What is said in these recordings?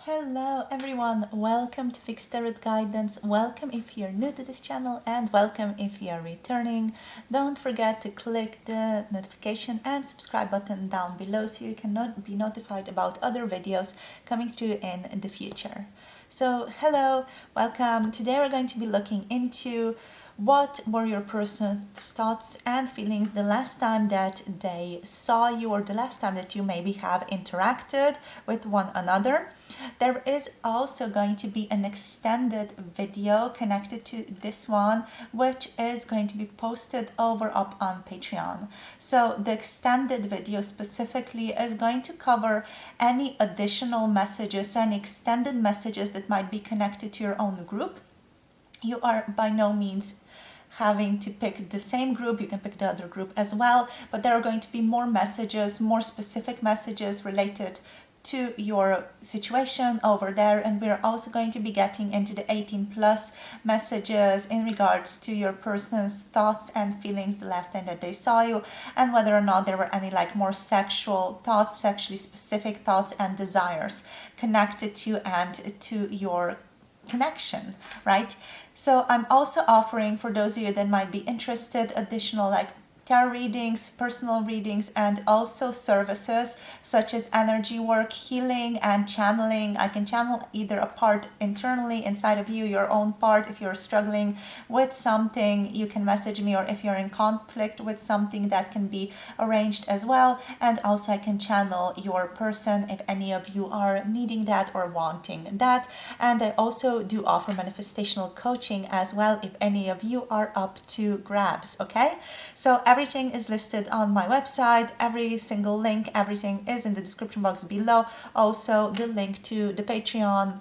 Hello everyone, welcome to Fixed Tarot Guidance. Welcome if you're new to this channel and welcome if you're returning. Don't forget to click the notification and subscribe button down below so you can be notified about other videos coming through in the future. So hello, welcome. Today we're going to be looking into what were your personal thoughts and feelings the last time that they saw you or the last time that you maybe have interacted with one another. There is also going to be an extended video connected to this one, which is going to be posted over up on Patreon. So the extended video specifically is going to cover any additional messages, any extended messages that might be connected to your own group. You are by no means having to pick the same group. You can pick the other group as well, but there are going to be more messages, more specific messages related to your situation over there, and we're also going to be getting into the 18 plus messages in regards to your person's thoughts and feelings the last time that they saw you, and whether or not there were any more sexual thoughts, sexually specific thoughts and desires connected to and to your connection, right? So I'm also offering, for those of you that might be interested, additional tarot readings, personal readings, and also services such as energy work, healing, and channeling. I can channel either a part internally inside of you, your own part. If you're struggling with something, you can message me, or if you're in conflict with something, that can be arranged as well. And also I can channel your person if any of you are needing that or wanting that. And I also do offer manifestational coaching as well if any of you are up to grabs, okay? So everything is listed on my website, every single link, everything is in the description box below. Also, the link to the Patreon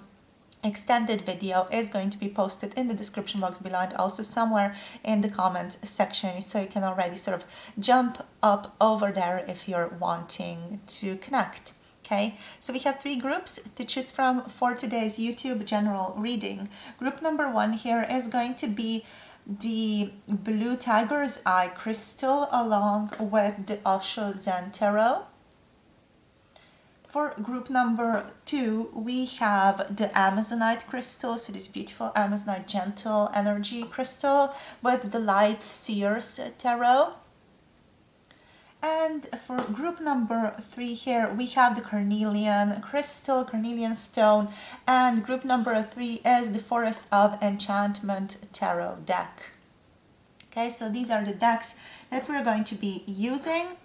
extended video is going to be posted in the description box below and also somewhere in the comment section, so you can already sort of jump up over there if you're wanting to connect. Okay, so we have 3 groups to choose from for today's YouTube general reading. Group number 1 here is going to be the Blue Tiger's Eye crystal along with the Osho Zen Tarot. For group number 2, we have the Amazonite crystal, so this beautiful Amazonite gentle energy crystal with the Light Seer's Tarot. And for group number 3 here, we have the Carnelian crystal, Carnelian stone, and group number 3 is the Forest of Enchantment tarot deck. Okay, so these are the decks that we're going to be using,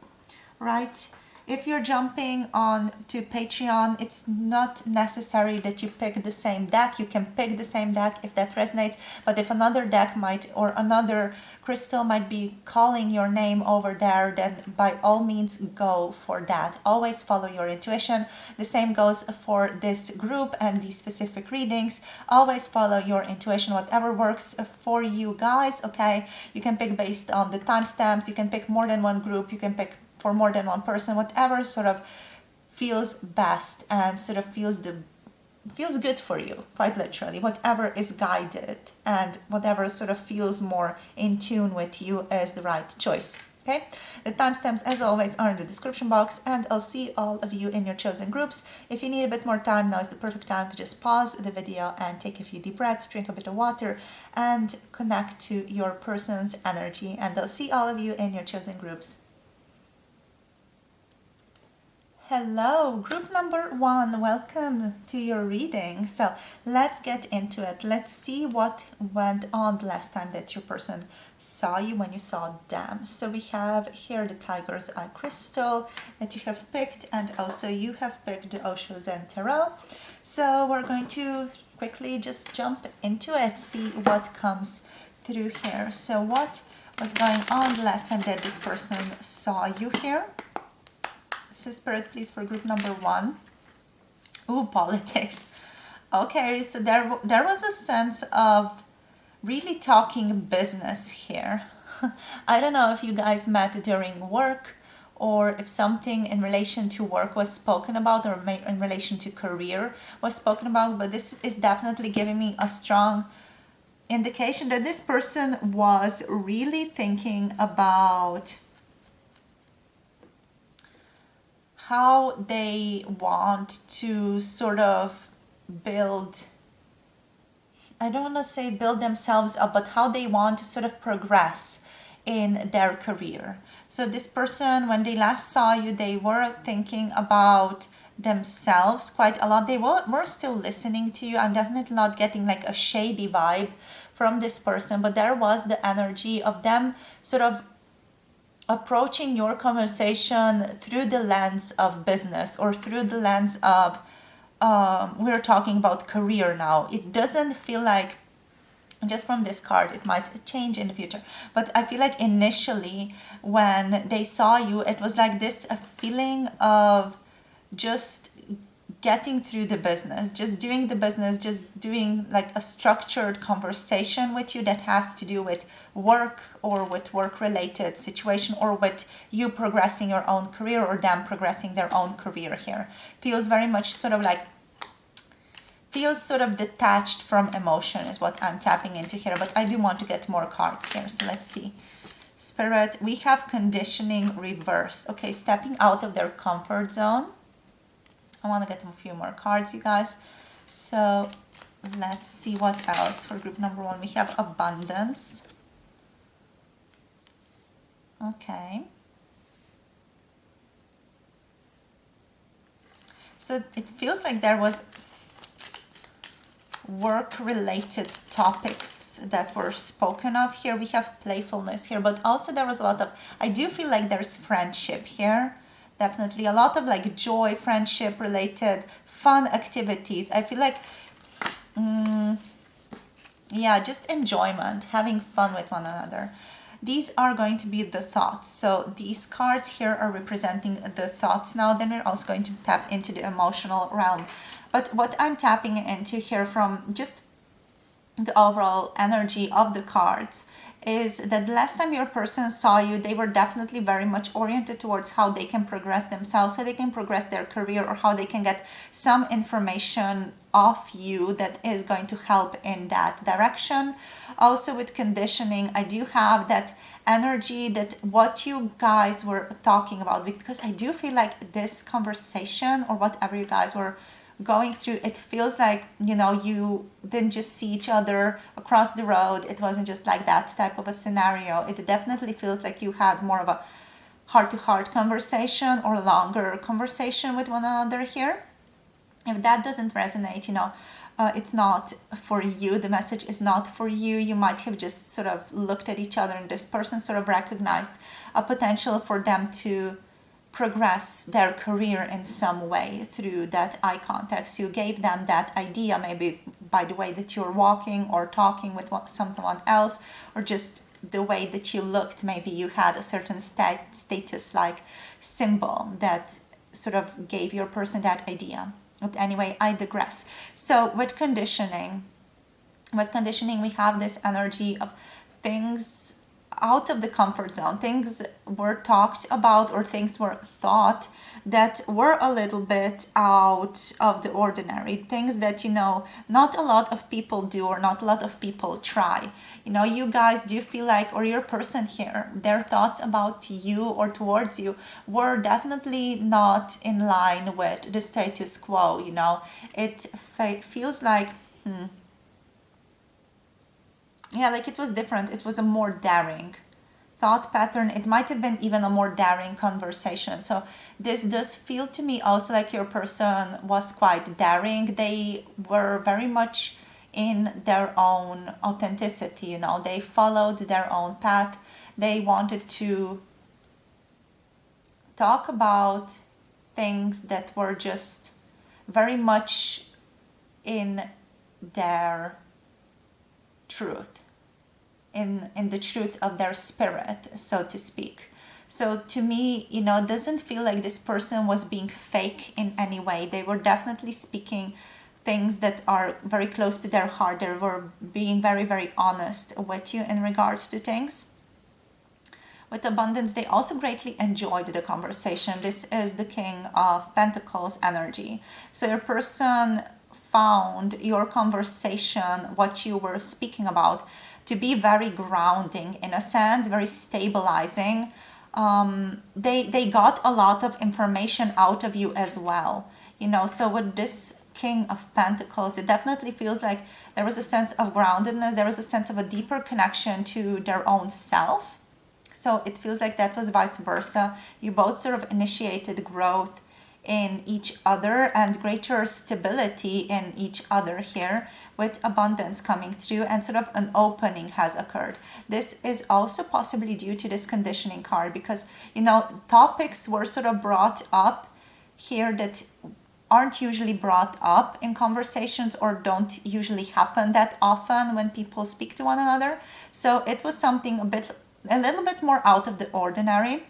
right? If you're jumping on to Patreon, it's not necessary that you pick the same deck. You can pick the same deck if that resonates, but if another deck might, or another crystal might be calling your name over there, then by all means go for that. Always follow your intuition. The same goes for this group and these specific readings. Always follow your intuition, whatever works for you guys, okay? You can pick based on the timestamps, you can pick more than one group, you can pick for more than one person, whatever sort of feels best and sort of feels good for you, quite literally. Whatever is guided and whatever sort of feels more in tune with you is the right choice. Okay, the timestamps as always are in the description box, and I'll see all of you in your chosen groups. If you need a bit more time, now is the perfect time to just pause the video and take a few deep breaths, drink a bit of water, and connect to your person's energy, and I'll see all of you in your chosen groups. Hello, group number 1, welcome to your reading. So let's get into it. Let's see what went on the last time that your person saw you, when you saw them. So we have here the Tiger's Eye crystal that you have picked, and also you have picked the Osho Zen Tarot. So we're going to quickly just jump into it, see what comes through here. So what was going on the last time that this person saw you here? So Spirit, please, for group number 1. Ooh, politics. Okay, so there was a sense of really talking business here. I don't know if you guys met during work, or if something in relation to work was spoken about, or in relation to career was spoken about, but this is definitely giving me a strong indication that this person was really thinking about how they want to sort of build, I don't want to say build themselves up, but how they want to sort of progress in their career. So this person, when they last saw you, they were thinking about themselves quite a lot. They were still listening to you. I'm definitely not getting like a shady vibe from this person, but there was the energy of them sort of approaching your conversation through the lens of business or through the lens of we're talking about career now. It doesn't feel like, just from this card, it might change in the future, but I feel like initially when they saw you, it was like this a feeling of just getting through the business, just doing the business, just doing like a structured conversation with you that has to do with work or with work related situation or with you progressing your own career or them progressing their own career here. Feels very much sort of like, feels sort of detached from emotion is what I'm tapping into here, but I do want to get more cards here. So let's see. Spirit, we have conditioning reverse. Okay, stepping out of their comfort zone. I want to get a few more cards, you guys. So let's see what else for group number one. We have abundance. Okay. So it feels like there was work-related topics that were spoken of here. We have playfulness here, but also there was a lot of, I do feel like there's friendship here. Definitely a lot of like joy, friendship related, fun activities. I feel like, yeah, just enjoyment, having fun with one another. These are going to be the thoughts. So these cards here are representing the thoughts now. Then we're also going to tap into the emotional realm. But what I'm tapping into here from just the overall energy of the cards is that the last time your person saw you, they were definitely very much oriented towards how they can progress themselves, how they can progress their career, or how they can get some information of you that is going to help in that direction. Also with conditioning, I do have that energy that what you guys were talking about, because I do feel like this conversation or whatever you guys were going through, it feels like, you know, you didn't just see each other across the road. It wasn't just like that type of a scenario. It definitely feels like you had more of a heart-to-heart conversation or longer conversation with one another here. If that doesn't resonate, you know, it's not for you. The message is not for you. You might have just sort of looked at each other and this person sort of recognized a potential for them to progress their career in some way through that eye contact. So you gave them that idea, maybe by the way that you're walking or talking with someone else, or just the way that you looked. Maybe you had a certain status like symbol that sort of gave your person that idea. But anyway, I digress. So with conditioning, we have this energy of things out of the comfort zone. Things were talked about or things were thought that were a little bit out of the ordinary. Things that, you know, not a lot of people do or not a lot of people try. You know, you guys do feel like, or your person here, their thoughts about you or towards you were definitely not in line with the status quo. You know, it feels like, yeah, like it was different. It was a more daring thought pattern. It might have been even a more daring conversation. So this does feel to me also like your person was quite daring. They were very much in their own authenticity, you know. They followed their own path. They wanted to talk about things that were just very much in their truth, in the truth of their spirit, so to speak. So to me, you know, it doesn't feel like this person was being fake in any way. They were definitely speaking things that are very close to their heart. They were being very, very honest with you in regards to things. With abundance, they also greatly enjoyed the conversation. This is the King of Pentacles energy. So your person found your conversation, what you were speaking about, to be very grounding in a sense, very stabilizing. They got a lot of information out of you as well. You know, so with this King of Pentacles, it definitely feels like there was a sense of groundedness, there was a sense of a deeper connection to their own self. So it feels like that was vice versa. You both sort of initiated growth in each other and greater stability in each other here, with abundance coming through, and sort of an opening has occurred. This is also possibly due to this conditioning card, because, you know, topics were sort of brought up here that aren't usually brought up in conversations or don't usually happen that often when people speak to one another. So it was something a little bit more out of the ordinary,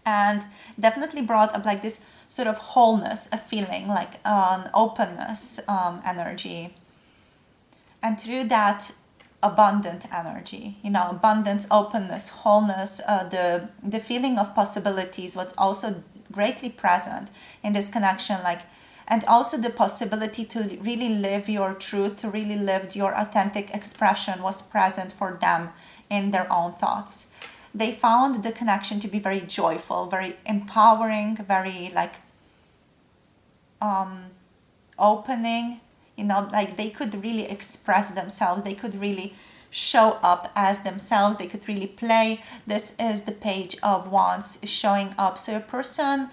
and definitely brought up like this sort of wholeness, a feeling like an openness energy, and through that abundant energy, you know, abundance, openness, wholeness, the feeling of possibilities was also greatly present in this connection, like, and also the possibility to really live your truth, to really live your authentic expression was present for them in their own thoughts. They found the connection to be very joyful, very empowering, very like opening, you know, like they could really express themselves, they could really show up as themselves, they could really play. This is the Page of Wands showing up. So a person's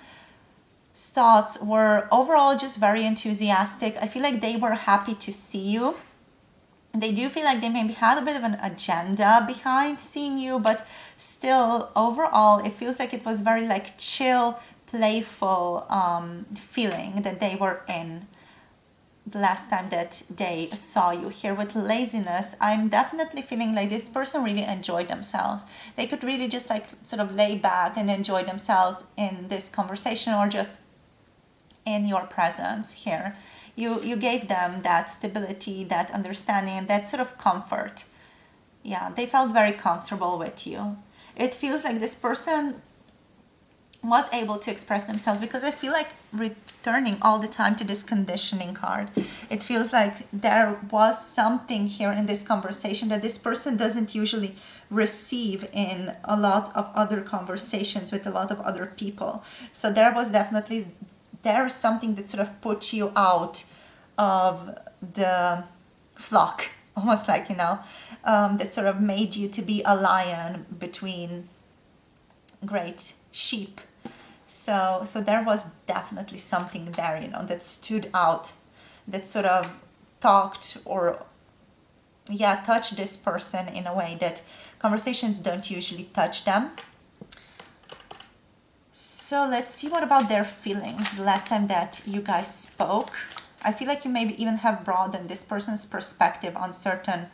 thoughts were overall just very enthusiastic. I feel like they were happy to see you. They do feel like they maybe had a bit of an agenda behind seeing you, but still overall it feels like it was very like chill, playful feeling that they were in the last time that they saw you. Here with laziness, I'm definitely feeling like this person really enjoyed themselves. They could really just like sort of lay back and enjoy themselves in this conversation or just in your presence here. You gave them that stability, that understanding, and that sort of comfort. Yeah, they felt very comfortable with you. It feels like this person was able to express themselves, because I feel like returning all the time to this conditioning card. It feels like there was something here in this conversation that this person doesn't usually receive in a lot of other conversations with a lot of other people. So there's something that sort of put you out of the flock, almost like, you know, that sort of made you to be a lion between great sheep. So there was definitely something there, you know, that stood out, that sort of talked or touched this person in a way that conversations don't usually touch them. So let's see, what about their feelings the last time that you guys spoke. I feel like you maybe even have broadened this person's perspective on certain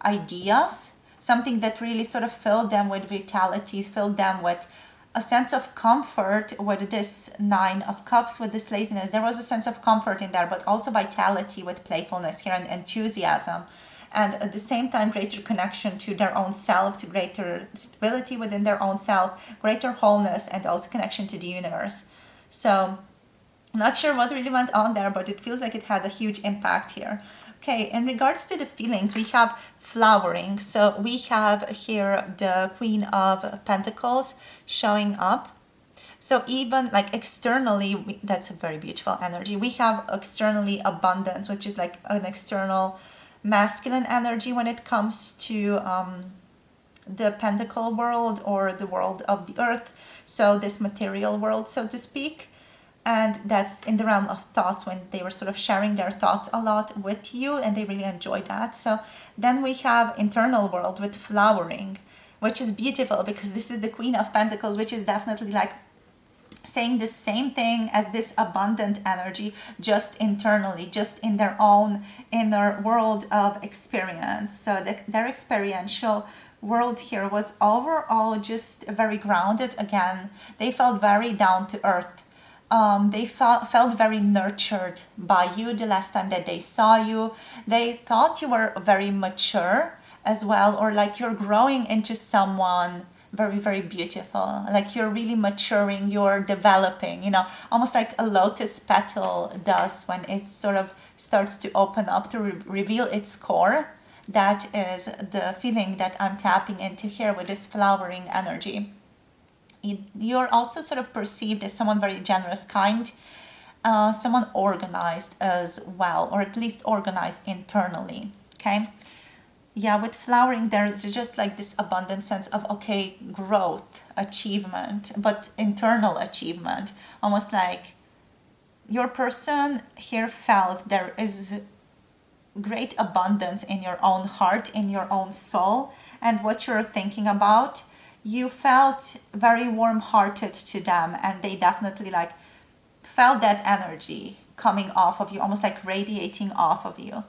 ideas, something that really sort of filled them with vitality, filled them with a sense of comfort. With this Nine of Cups, with this laziness, there was a sense of comfort in there, but also vitality with playfulness here and enthusiasm. And at the same time, greater connection to their own self, to greater stability within their own self, greater wholeness, and also connection to the universe. So not sure what really went on there, but it feels like it had a huge impact here. Okay, in regards to the feelings, we have flowering. So we have here the Queen of Pentacles showing up. So even like externally, that's a very beautiful energy. We have externally abundance, which is like an external masculine energy when it comes to the pentacle world, or the world of the earth. So this material world, so to speak. And that's in the realm of thoughts, when they were sort of sharing their thoughts a lot with you, and they really enjoyed that. So then we have internal world with flowering, which is beautiful, because this is the Queen of Pentacles, which is definitely like saying the same thing as this abundant energy, just internally, just in their own inner world of experience. So their experiential world here was overall just very grounded. Again, they felt very down to earth. They felt very nurtured by you the last time that they saw you. They thought you were very mature as well, or like you're growing into someone very, very beautiful. Like you're really maturing, you're developing, you know, almost like a lotus petal does when it sort of starts to open up to reveal its core. That is the feeling that I'm tapping into here with this flowering energy. You're also sort of perceived as someone very generous, kind, someone organized as well, or at least organized internally. Okay. Yeah, with flowering, there's just like this abundant sense of, okay, growth, achievement, but internal achievement. Almost like your person here felt there is great abundance in your own heart, in your own soul, and what you're thinking about. You felt very warm-hearted to them, and they definitely like felt that energy coming off of you, almost like radiating off of you.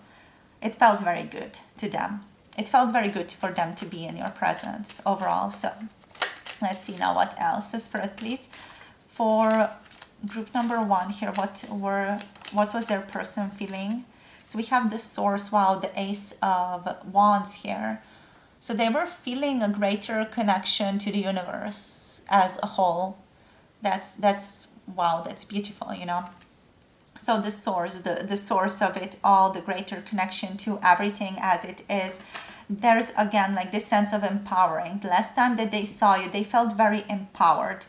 It felt very good to them. It felt very good for them to be in your presence overall. So let's see now what else. So Spirit, please, for group number 1 here, what was their person feeling? So we have the Source, wow, the Ace of Wands here. So they were feeling a greater connection to the universe as a whole. That's wow, that's beautiful, you know. So the source, the source of it all, the greater connection to everything as it is. There's again like this sense of empowering. The last time that they saw you, they felt very empowered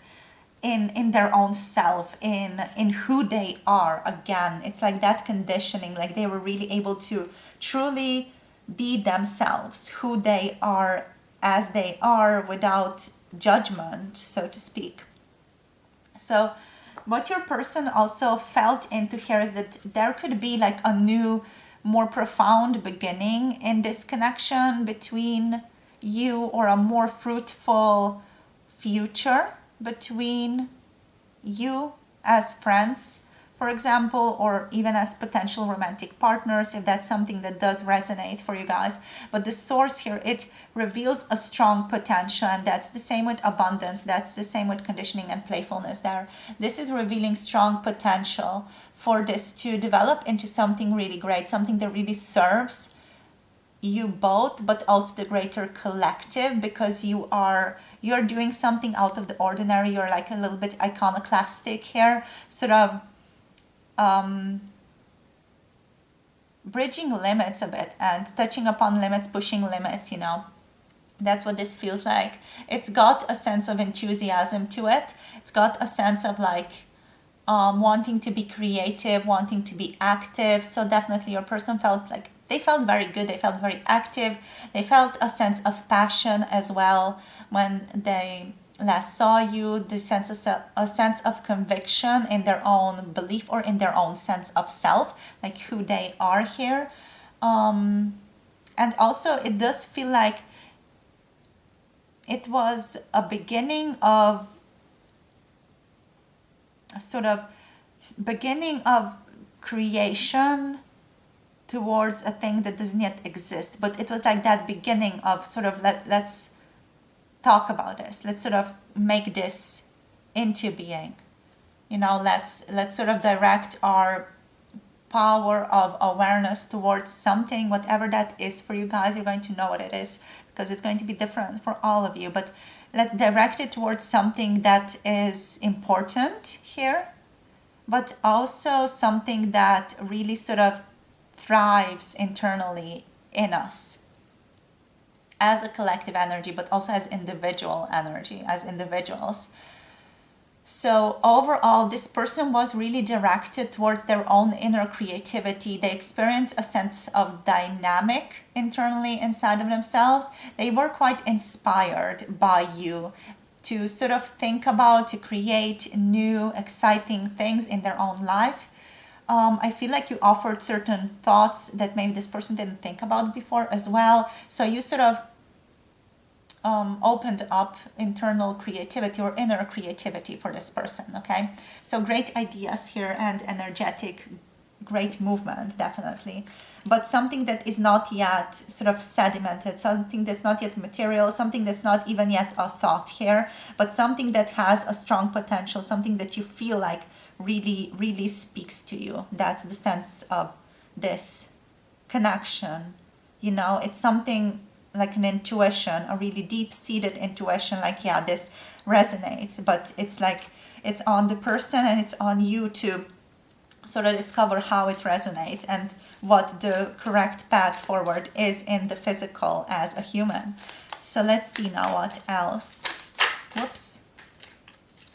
in their own self, in who they are. Again, it's like that conditioning, like they were really able to truly be themselves, who they are as they are, without judgment, so to speak. So what your person also felt into here is that there could be like a new, more profound beginning in this connection between you, or a more fruitful future between you as friends, for example, or even as potential romantic partners, if that's something that does resonate for you guys. But the Source here, it reveals a strong potential, and that's the same with abundance, that's the same with conditioning and playfulness there. This is revealing strong potential for this to develop into something really great, something that really serves you both, but also the greater collective, because you're doing something out of the ordinary. You're like a little bit iconoclastic here, sort of bridging limits a bit and touching upon limits, pushing limits, you know. That's what this feels like. It's got a sense of enthusiasm to it. It's got a sense of like wanting to be creative, wanting to be active. So definitely your person felt like they felt very good. They felt very active. They felt a sense of passion as well when they last saw you. The sense of a sense of conviction in their own belief, or in their own sense of self, like who they are here. And also it does feel like it was a beginning of creation towards a thing that doesn't yet exist, but it was like that beginning of sort of let's talk about this, let's sort of make this into being, you know. Let's sort of direct our power of awareness towards something, whatever that is for you guys. You're going to know what it is, because it's going to be different for all of you, but let's direct it towards something that is important here, but also something that really sort of thrives internally in us as a collective energy, but also as individual energy, as individuals. So overall, this person was really directed towards their own inner creativity. They experienced a sense of dynamic internally inside of themselves. They were quite inspired by you to sort of think about, to create new, exciting things in their own life. I feel like you offered certain thoughts that maybe this person didn't think about before as well. So you sort of opened up internal creativity or inner creativity for this person, okay? So great ideas here and energetic, great movement, definitely. But something that is not yet sort of sedimented, something that's not yet material, something that's not even yet a thought here, but something that has a strong potential, something that you feel like really, really speaks to you. That's the sense of this connection. You know, it's something like an intuition, a really deep-seated intuition, like, yeah, this resonates, but it's like it's on the person and it's on you to sort of discover how it resonates and what the correct path forward is in the physical as a human. So let's see now what else. Whoops.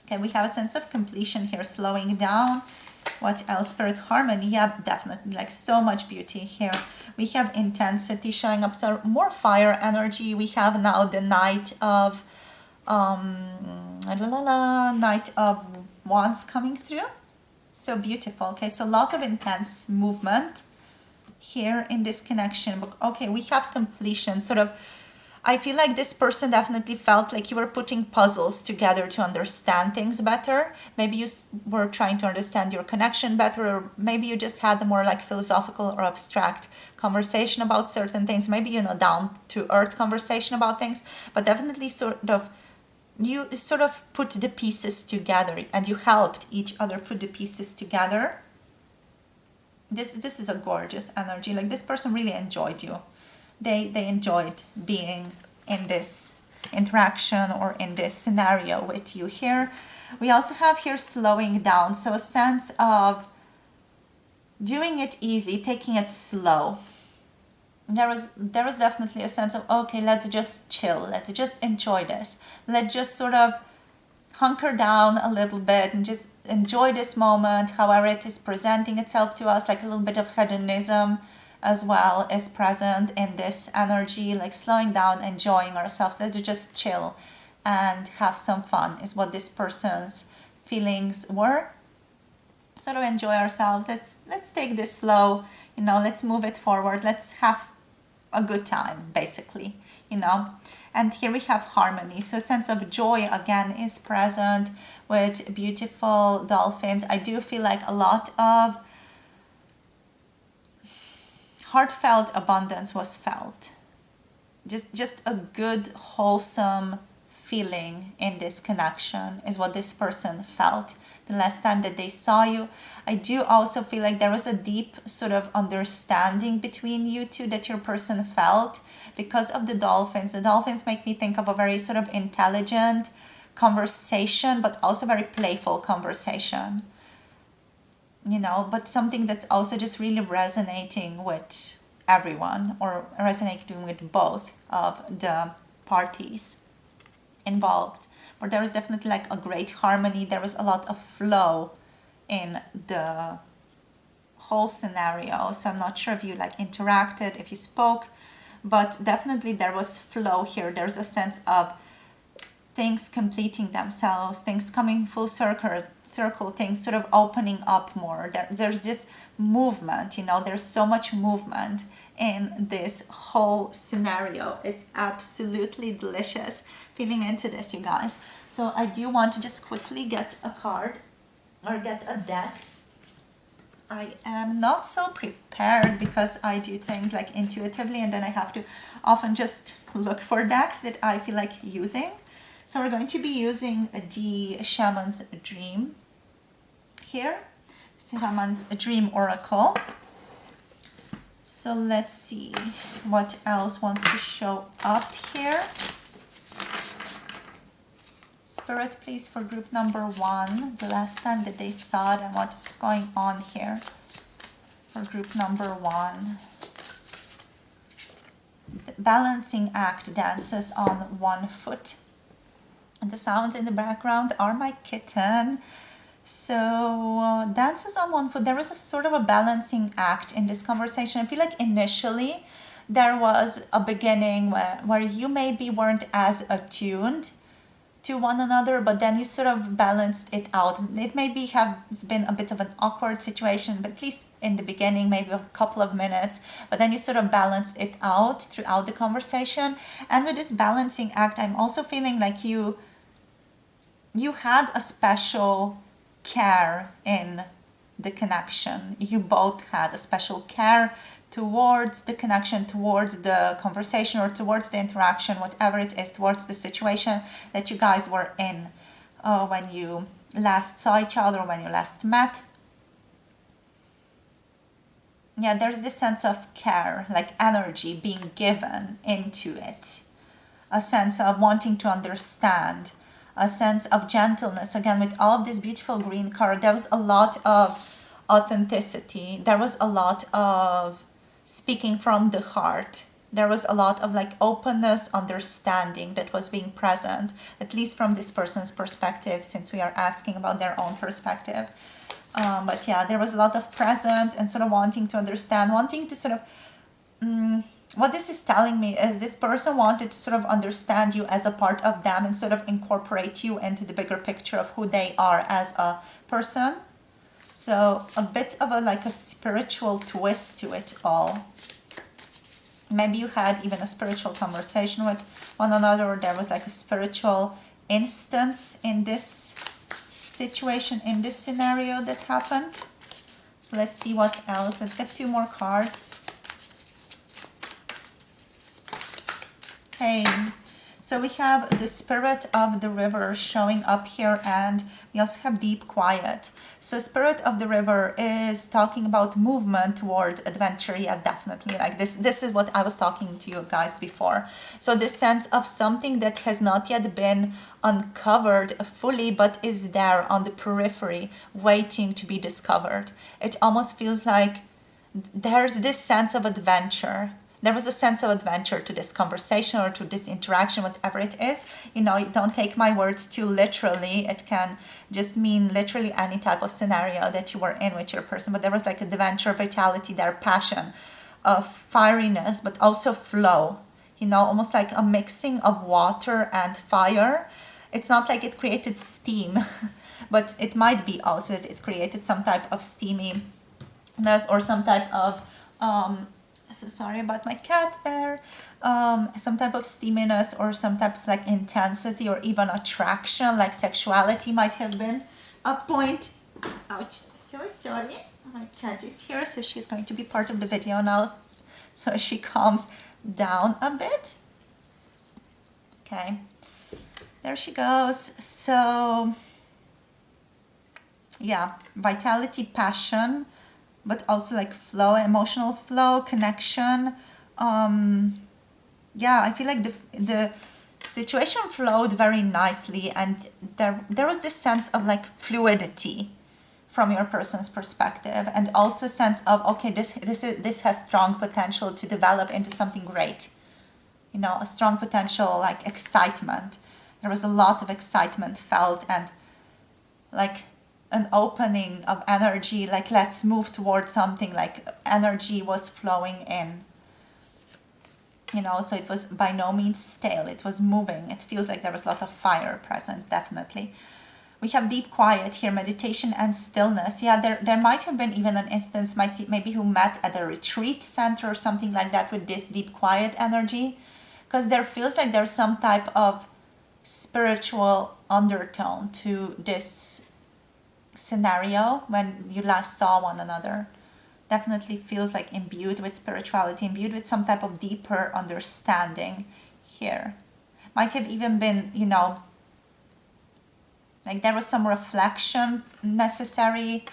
Okay, we have a sense of completion here, slowing down, What else? Spirit harmony. Yeah, definitely. Like so much beauty here. We have intensity showing up. So more fire energy. We have now the Knight of Knight of Wands coming through. So beautiful. Okay, so a lot of intense movement here in this connection. But okay, we have completion. Sort of, I feel like this person definitely felt like you were putting puzzles together to understand things better. Maybe you were trying to understand your connection better, or maybe you just had a more like philosophical or abstract conversation about certain things. Maybe, down to earth conversation about things, but definitely you sort of put the pieces together and you helped each other put the pieces together. This is a gorgeous energy. Like this person really enjoyed you. They enjoyed being in this interaction or in this scenario with you here. We also have here slowing down. So a sense of doing it easy, taking it slow. There was definitely a sense of, okay, let's just chill. Let's just enjoy this. Let's just sort of hunker down a little bit and just enjoy this moment, however it is presenting itself to us. Like a little bit of hedonism as well is present in this energy, like slowing down, enjoying ourselves. Let's just chill and have some fun is what this person's feelings were. Sort of enjoy ourselves. Let's take this slow, let's move it forward. Let's have a good time, basically, And here we have harmony. So a sense of joy again is present with beautiful dolphins. I do feel like a lot of heartfelt abundance was felt. Just a good, wholesome feeling in this connection is what this person felt the last time that they saw you. I do also feel like there was a deep sort of understanding between you two that your person felt because of the dolphins. The dolphins make me think of a very sort of intelligent conversation, but also very playful conversation. But something that's also just really resonating with everyone or resonating with both of the parties involved. But there was definitely like a great harmony. There was a lot of flow in the whole scenario. So I'm not sure if you like interacted, if you spoke, but definitely there was flow here. There's a sense of things completing themselves, things coming full circle, things sort of opening up more. There's this movement, there's so much movement in this whole scenario. It's absolutely delicious feeling into this, you guys. So I do want to just quickly get a card or get a deck. I am not so prepared because I do things like intuitively and then I have to often just look for decks that I feel like using. So we're going to be using the Shaman's Dream here. Shaman's Dream Oracle. So let's see what else wants to show up here. Spirit, please, for group number 1, the last time that they saw it and what's going on here for group number 1. Balancing act dances on one foot. And the sounds in the background are my kitten. So dances on one foot. There was a sort of a balancing act in this conversation. I feel like initially there was a beginning where you maybe weren't as attuned to one another, but then you sort of balanced it out. It maybe has been a bit of an awkward situation, but at least in the beginning, maybe a couple of minutes, but then you sort of balanced it out throughout the conversation. And with this balancing act, I'm also feeling like you had a special care in the connection. You both had a special care towards the connection, towards the conversation, or towards the interaction, whatever it is, towards the situation that you guys were in when you last saw each other, when you last met. Yeah, there's this sense of care, like energy being given into it. A sense of wanting to understand, a sense of gentleness. Again, with all of this beautiful green card, there was a lot of authenticity. There was a lot of speaking from the heart. There was a lot of like openness, understanding that was being present, at least from this person's perspective, since we are asking about their own perspective. But yeah, there was a lot of presence and sort of wanting to understand, wanting to sort of, what this is telling me is this person wanted to sort of understand you as a part of them and sort of incorporate you into the bigger picture of who they are as a person. So a bit of a like a spiritual twist to it all. Maybe you had even a spiritual conversation with one another, or there was like a spiritual instance in this situation, in this scenario that happened. So let's see what else. Let's get 2 more cards. Okay, so we have the spirit of the river showing up here, and we also have deep quiet. So spirit of the river is talking about movement toward adventure. Yeah, definitely. Like this is what I was talking to you guys before. So this sense of something that has not yet been uncovered fully, but is there on the periphery, waiting to be discovered. It almost feels like there's this sense of adventure. There was a sense of adventure to this conversation or to this interaction, whatever it is. You know, don't take my words too literally. It can just mean literally any type of scenario that you were in with your person. But there was like adventure, vitality there, passion, fieriness, but also flow. You know, almost like a mixing of water and fire. It's not like it created steam, but it might be also that it created some type of steaminess or some type of so sorry about my cat there, some type of steaminess or some type of like intensity or even attraction, like sexuality might have been a point. Ouch, so sorry, my cat is here, so she's going to be part of the video now, so she calms down a bit. Okay, there she goes. So yeah, vitality, passion, but also like flow, emotional flow, connection. Yeah, I feel like the situation flowed very nicely, and there was this sense of like fluidity from your person's perspective, and also sense of, okay, this has strong potential to develop into something great. You know, a strong potential, like excitement. There was a lot of excitement felt, and like an opening of energy, like let's move towards something, like energy was flowing in, you know, so it was by no means stale, it was moving. It feels like there was a lot of fire present, definitely. We have deep quiet here, meditation and stillness. Yeah, there might have been even an instance, maybe who met at a retreat center or something like that with this deep quiet energy, because there feels like there's some type of spiritual undertone to this scenario when you last saw one another. Definitely feels like imbued with spirituality, imbued with some type of deeper understanding here. Might have even been, you know, like there was some reflection necessary.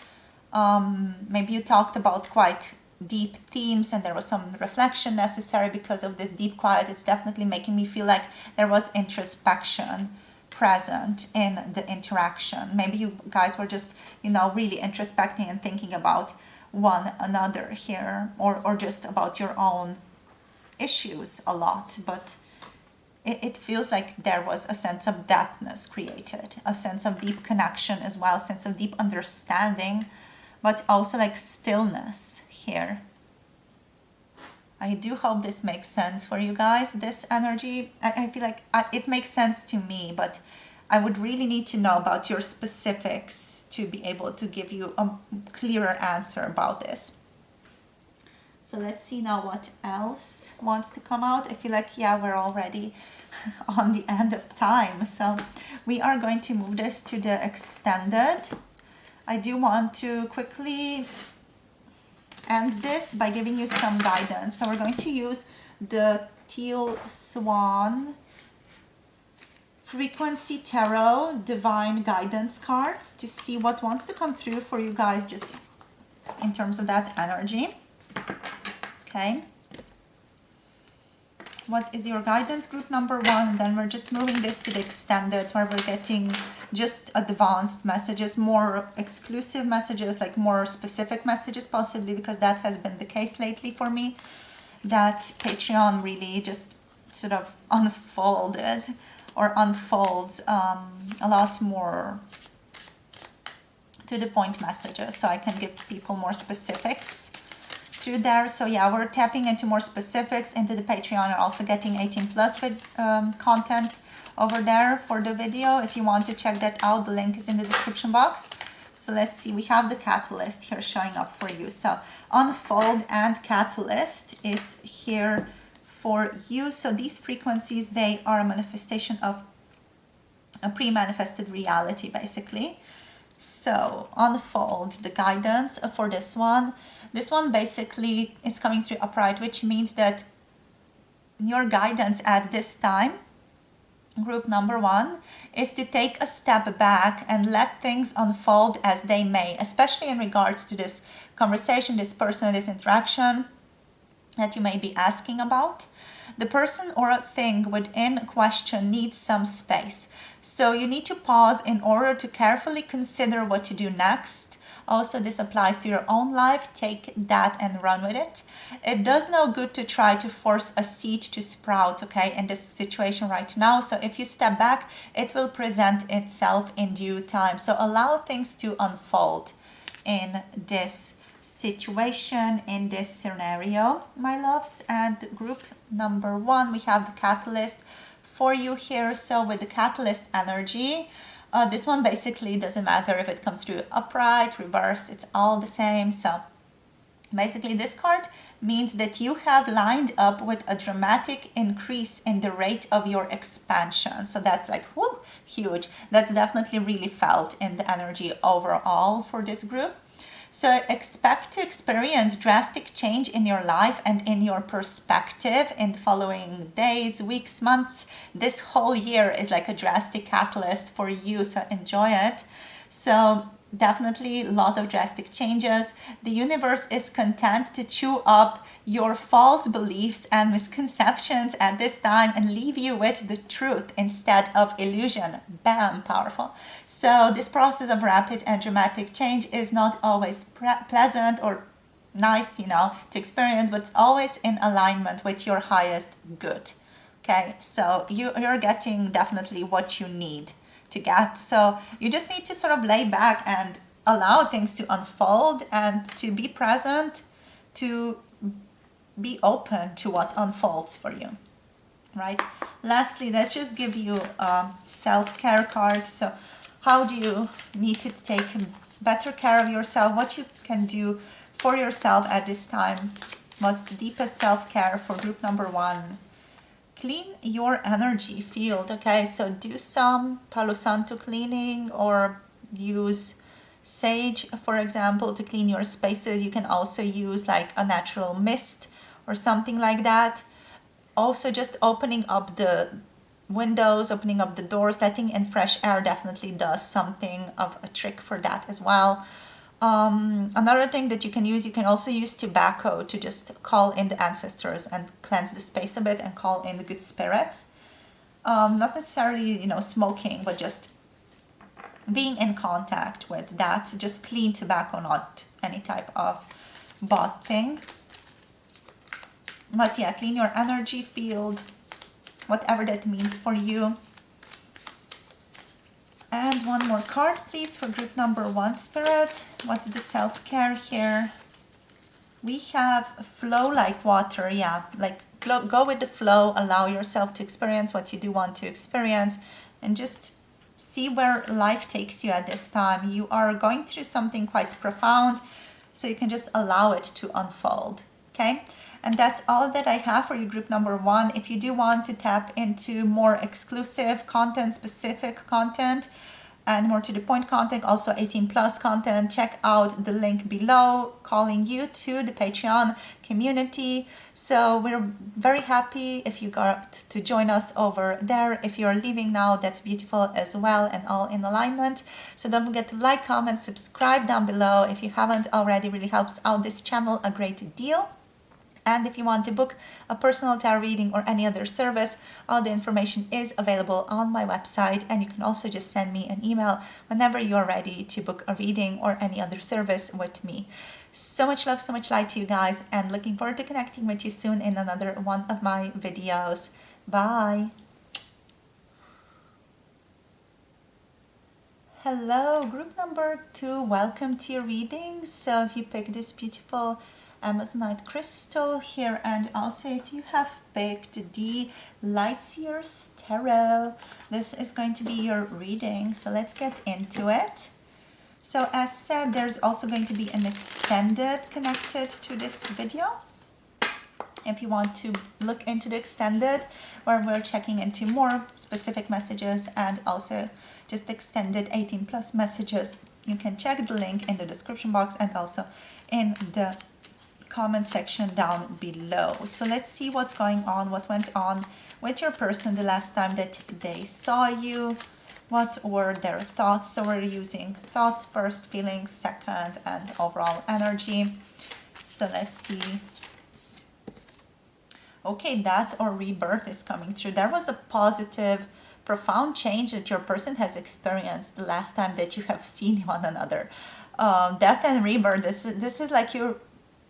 Maybe you talked about quite deep themes and there was some reflection necessary because of this deep quiet. It's definitely making me feel like there was introspection present in the interaction. Maybe you guys were just, you know, really introspecting and thinking about one another here, or just about your own issues a lot, but it feels like there was a sense of depthness created, a sense of deep connection as well, a sense of deep understanding, but also like stillness here. I do hope this makes sense for you guys, this energy. I feel like it makes sense to me, but I would really need to know about your specifics to be able to give you a clearer answer about this. So let's see now what else wants to come out. I feel like, yeah, we're already on the end of time. So we are going to move this to the extended. I do want to quickly end this by giving you some guidance. So we're going to use the Teal Swan Frequency Tarot Divine Guidance cards to see what wants to come through for you guys just in terms of that energy. Okay. What is your guidance, group number 1? And then we're just moving this to the extended, where we're getting just advanced messages, more exclusive messages, like more specific messages possibly, because that has been the case lately for me. That Patreon really just sort of unfolded or unfolds a lot more to the point messages, so I can give people more specifics through there. So yeah, we're tapping into more specifics into the Patreon, and also getting 18 plus content over there for the video. If you want to check that out, the link is in the description box. So let's see, we have the catalyst here showing up for you. So unfold and catalyst is here for you. So these frequencies, they are a manifestation of a pre-manifested reality, basically. So unfold, the guidance for this one. This one basically is coming through upright, which means that your guidance at this time, group number one, is to take a step back and let things unfold as they may, especially in regards to this conversation, this person, this interaction that you may be asking about. The person or a thing within question needs some space. So you need to pause in order to carefully consider what to do next. Also, this applies to your own life. Take that and run with it. It does no good to try to force a seed to sprout, okay, in this situation right now. So if you step back, it will present itself in due time. So allow things to unfold in this situation, in this scenario, my loves. And group number one, we have the catalyst for you here. So with the catalyst energy, this one basically doesn't matter if it comes through upright, reverse, it's all the same. So basically this card means that you have lined up with a dramatic increase in the rate of your expansion. So that's like, whoo, huge. That's definitely really felt in the energy overall for this group. So expect to experience drastic change in your life and in your perspective in the following days, weeks, months. This whole year is like a drastic catalyst for you, so enjoy it. So definitely a lot of drastic changes. The universe is content to chew up your false beliefs and misconceptions at this time and leave you with the truth instead of illusion. Bam, powerful. So this process of rapid and dramatic change is not always pleasant or nice, you know, to experience, but it's always in alignment with your highest good. Okay, so you're getting definitely what you need to get. So you just need to sort of lay back and allow things to unfold and to be present, to be open to what unfolds for you, right? Lastly, let's just give you a self-care card. So how do you need to take better care of yourself? What you can do for yourself at this time? What's the deepest self-care for group number one? Clean your energy field, okay? So do some Palo Santo cleaning or use sage, for example, to clean your spaces. You can also use like a natural mist or something like that. Also, just opening up the windows, opening up the doors, letting in fresh air definitely does something of a trick for that as well. Another thing that you can also use tobacco to just call in the ancestors and cleanse the space a bit and call in the good spirits. Not necessarily, you know, smoking, but just being in contact with that. Just clean tobacco, not any type of bought thing. But yeah, clean your energy field, whatever that means for you. And one more card, please, for group number one, Spirit. What's the self-care here? We have flow like water, yeah. Like go with the flow, allow yourself to experience what you do want to experience, and just see where life takes you at this time. You are going through something quite profound, so you can just allow it to unfold, okay? And that's all that I have for you, group number one. If you do want to tap into more exclusive content, specific content, and more to the point content, also 18 plus content, check out the link below, calling you to the Patreon community. So we're very happy if you got to join us over there. If you're leaving now, that's beautiful as well and all in alignment. So don't forget to like, comment, subscribe down below. If you haven't already, really helps out this channel a great deal. And if you want to book a personal tarot reading or any other service, all the information is available on my website. And you can also just send me an email whenever you're ready to book a reading or any other service with me. So much love, so much light to you guys, and looking forward to connecting with you soon in another one of my videos. Bye. Hello, group number 2. Welcome to your reading. So if you pick this beautiful Amazonite crystal here, and also if you have picked the Light Seer's Tarot, this is going to be your reading. So let's get into it. So as said, there's also going to be an extended connected to this video. If you want to look into the extended, where we're checking into more specific messages and also just extended 18 plus messages, you can check the link in the description box and also in the comment section down below. So let's see what's going on, what went on with your person the last time that they saw you. What were their thoughts? So we're using thoughts first, feelings second, and overall energy. So let's see. Okay, death or rebirth is coming through. There was a positive, profound change that your person has experienced the last time that you have seen one another. Death and rebirth, this is like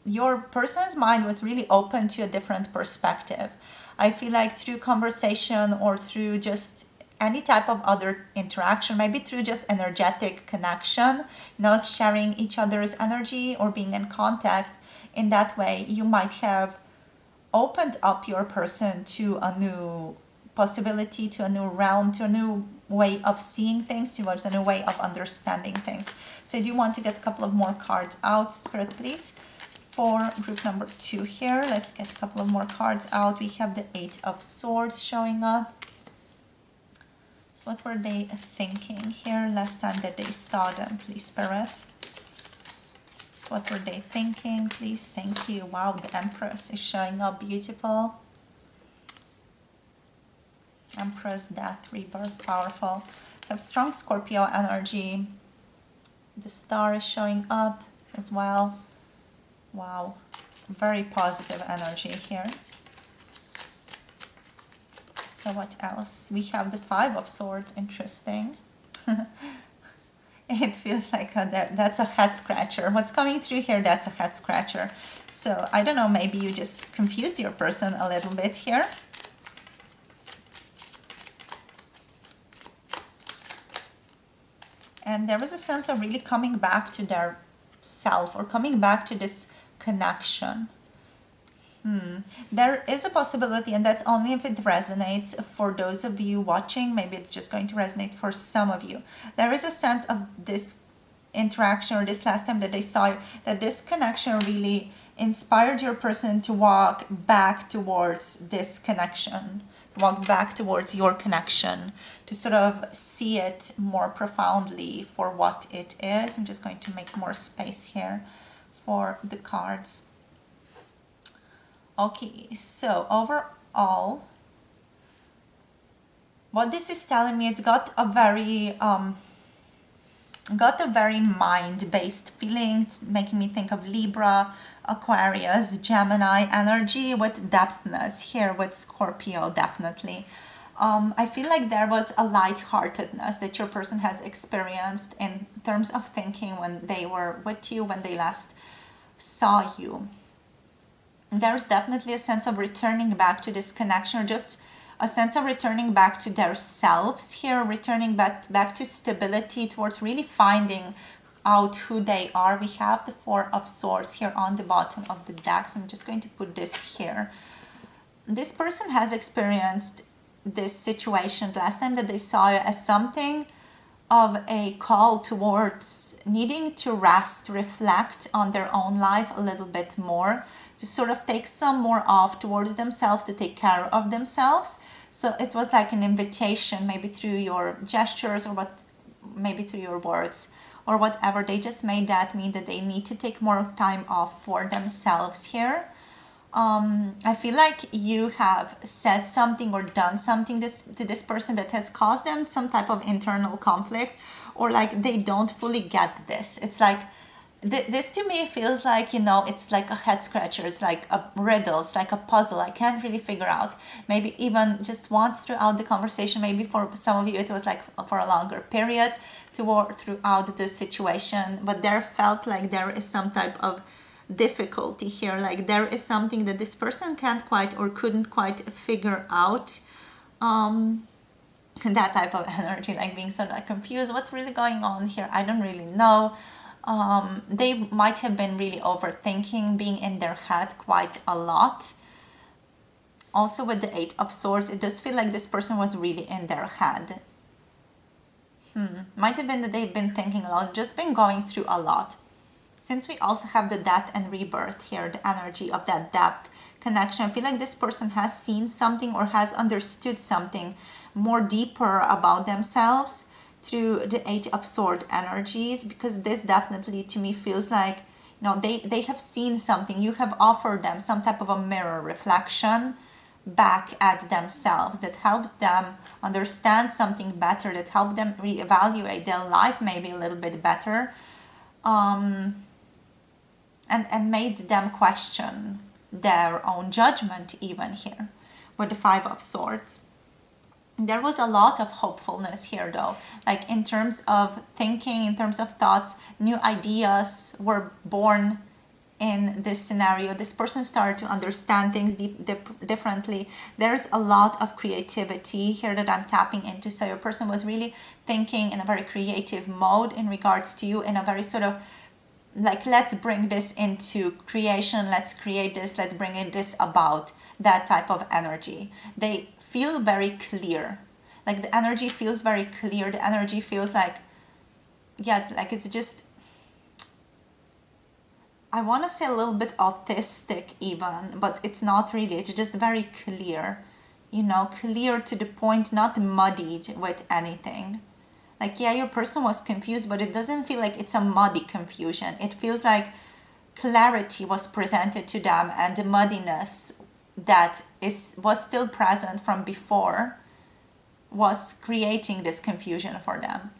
your person's mind was really open to a different perspective. I feel like through conversation or through just any type of other interaction, maybe through just energetic connection, sharing each other's energy or being in contact, in that way you might have opened up your person to a new possibility, to a new realm, to a new way of seeing things, towards a new way of understanding things. So I do want to get a couple of more cards out, Spirit, please, for group number 2 here. Let's get a couple of more cards out. We have the 8 of Swords showing up. So what were they thinking here last time that they saw them, please, Spirit? So what were they thinking, please? Thank you. Wow, the Empress is showing up. Beautiful. Empress, death, rebirth, powerful. We have strong Scorpio energy. The Star is showing up as well. Wow, very positive energy here. So what else? We have the 5 of Swords. Interesting. It feels like that's a head scratcher. What's coming through here, that's a head scratcher. So I don't know, maybe you just confused your person a little bit here. And there was a sense of really coming back to their self or coming back to this connection. There is a possibility, and that's only if it resonates for those of you watching. Maybe it's just going to resonate for some of you. There is a sense of this interaction or this last time that they saw you, that this connection really inspired your person to walk back towards this connection, to walk back towards your connection, to sort of see it more profoundly for what it is. I'm just going to make more space here for the cards. Okay, so overall, what this is telling me, it's got a very mind-based feeling. It's making me think of Libra, Aquarius, Gemini energy with depthness here with Scorpio, definitely. I feel like there was a lightheartedness that your person has experienced in terms of thinking when they were with you, when they last saw you. There's definitely a sense of returning back to this connection, or just a sense of returning back to their selves here, returning back to stability, towards really finding out who they are. We have the 4 of Swords here on the bottom of the deck. So I'm just going to put this here. This person has experienced this situation the last time that they saw you as something of a call towards needing to rest, reflect on their own life a little bit more, to sort of take some more off towards themselves, to take care of themselves. So it was like an invitation, maybe through your gestures or maybe through your words or whatever. They just made that mean that they need to take more time off for themselves here. I feel like you have said something or done something to this person that has caused them some type of internal conflict, or like they don't fully get this. It's like, this to me feels like, it's like a head scratcher. It's like a riddle. It's like a puzzle. I can't really figure out. Maybe even just once throughout the conversation, maybe for some of you it was like for a longer period throughout the situation, but there felt like there is some type of difficulty here, like there is something that this person can't quite or couldn't quite figure out. that type of energy, like being sort of like confused. What's really going on here? I don't really know. They might have been really overthinking, being in their head quite a lot. Also with the Eight of Swords, it does feel like this person was really in their head. Might have been that they've been thinking a lot, just been going through a lot. Since we also have the death and rebirth here, the energy of that depth connection, I feel like this person has seen something or has understood something more deeper about themselves through the Eight of Swords energies, because this definitely to me feels like, they have seen something. You have offered them some type of a mirror reflection back at themselves that helped them understand something better, that helped them reevaluate their life maybe a little bit better, and made them question their own judgment even here with the Five of Swords. There was a lot of hopefulness here though, like in terms of thinking, in terms of thoughts, new ideas were born in this scenario. This person started to understand things differently. There's a lot of creativity here that I'm tapping into. So your person was really thinking in a very creative mode in regards to you, in a very sort of like, let's bring this into creation, let's create this, let's bring this about, that type of energy. They feel very clear. Like the energy feels very clear. The energy feels like, it's just, I want to say a little bit autistic even, but it's not really. It's just very clear, clear to the point, not muddied with anything. Like, your person was confused, but it doesn't feel like it's a muddy confusion. It feels like clarity was presented to them, and the muddiness that was still present from before was creating this confusion for them.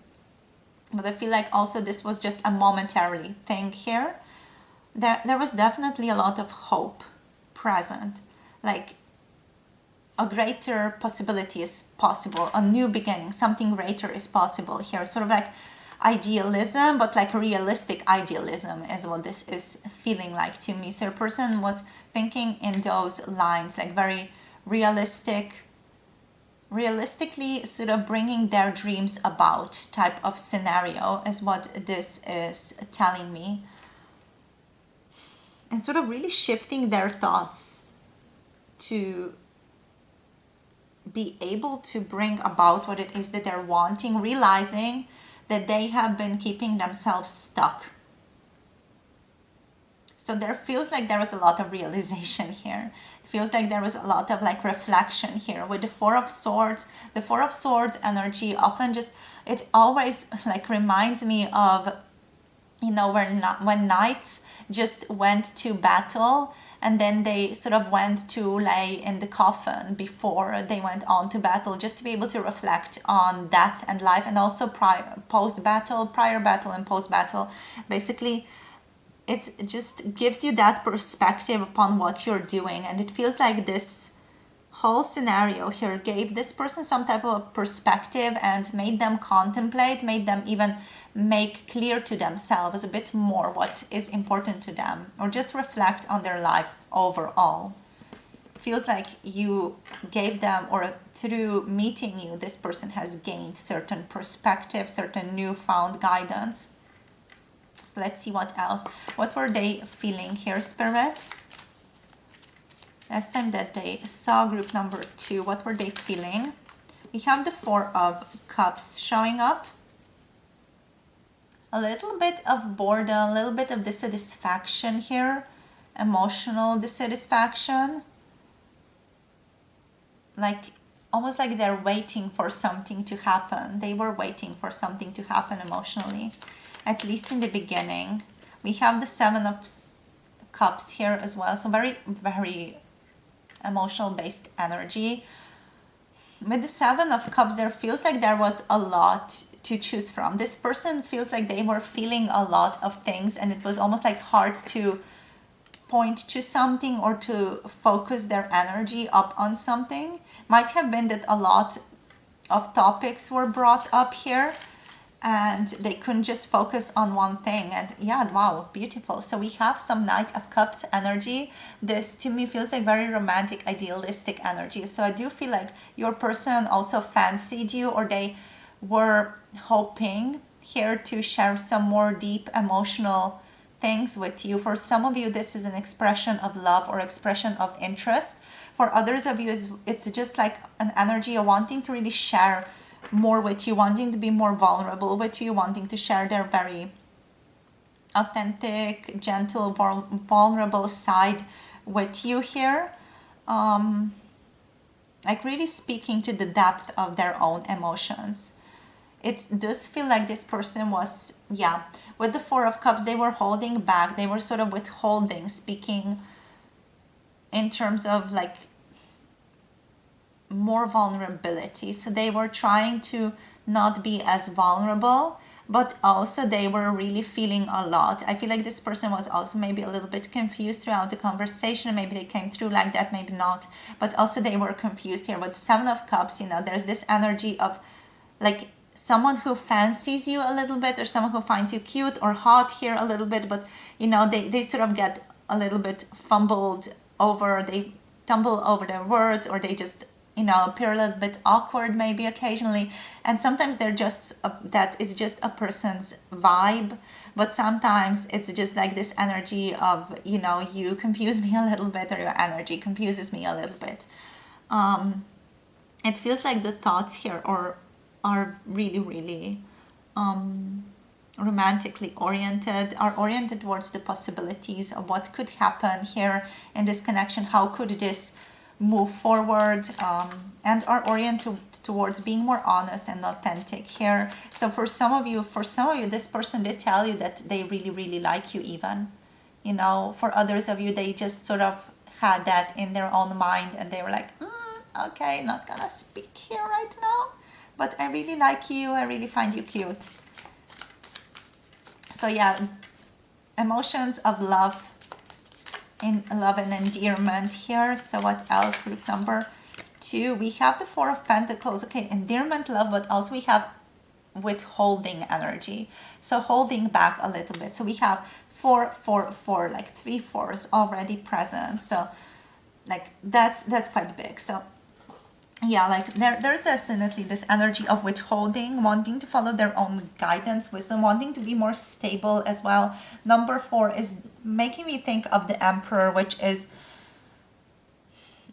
But I feel like also this was just a momentary thing here. There was definitely a lot of hope present, like a greater possibility is possible, a new beginning, something greater is possible here. Sort of like idealism, but like realistic idealism is what this is feeling like to me. So a person was thinking in those lines, like very realistically sort of bringing their dreams about type of scenario is what this is telling me. And sort of really shifting their thoughts to be able to bring about what it is that they're wanting, realizing that they have been keeping themselves stuck. So there feels like there was a lot of realization here. It feels like there was a lot of like reflection here with the Four of Swords. The Four of Swords energy often it always like reminds me of, when knights just went to battle and then they sort of went to lay in the coffin before they went on to battle, just to be able to reflect on death and life, and also prior battle and post battle. Basically, it just gives you that perspective upon what you're doing, and it feels like this whole scenario here gave this person some type of perspective and made them contemplate, made them even make clear to themselves a bit more what is important to them, or just reflect on their life overall. Feels like you gave them, or through meeting you, this person has gained certain perspective, certain newfound guidance. So let's see what else. What were they feeling here, Spirit? Last time that they saw group number 2, what were they feeling? We have the Four of Cups showing up. A little bit of boredom, a little bit of dissatisfaction here. Emotional dissatisfaction. Like, almost like they're waiting for something to happen. They were waiting for something to happen emotionally, at least in the beginning. We have the Seven of Cups here as well. So very, very emotional based energy. With the Seven of Cups, there feels like there was a lot to choose from. This person feels like they were feeling a lot of things, and it was almost like hard to point to something or to focus their energy up on something. Might have been that a lot of topics were brought up here, and they couldn't just focus on one thing. And yeah, wow, beautiful. So we have some Knight of Cups energy. This to me feels like very romantic, idealistic energy. So I do feel like your person also fancied you, or they were hoping here to share some more deep emotional things with you. For some of you, this is an expression of love or expression of interest. For others of you, it's just like an energy of wanting to really share more with you, wanting to be more vulnerable with you, wanting to share their very authentic, gentle, vulnerable side with you here. Like really speaking to the depth of their own emotions. It does feel like this person was, yeah, with the Four of Cups, they were holding back. They were sort of withholding, speaking in terms of like more vulnerability. So they were trying to not be as vulnerable, but also they were really feeling a lot. I feel like this person was also maybe a little bit confused throughout the conversation. Maybe they came through like that, maybe not. But also they were confused here. With Seven of Cups, there's this energy of like someone who fancies you a little bit, or someone who finds you cute or hot here a little bit, but they sort of get a little bit fumbled over, they tumble over their words, or they just appear a little bit awkward maybe occasionally. And sometimes they're just that is just a person's vibe, but sometimes it's just like this energy of you confuse me a little bit, or your energy confuses me a little bit. It feels like the thoughts here are really, really romantically oriented, are oriented towards the possibilities of what could happen here in this connection, how could this move forward, and are oriented towards being more honest and authentic here. So for some of you, this person did tell you that they really, really like you even. For others of you, they just sort of had that in their own mind, and they were like, okay, not gonna speak here right now, but I really like you, I really find you cute. So yeah, emotions of love and endearment here. So what else? Group number 2, we have the Four of Pentacles. Okay, endearment, love, but also we have withholding energy, so holding back a little bit. So we have 4, 4, 4, like 3 fours already present. So like that's quite big. So yeah, like there's definitely this energy of withholding, wanting to follow their own guidance, wisdom, wanting to be more stable as well. Number 4 is making me think of the Emperor, which is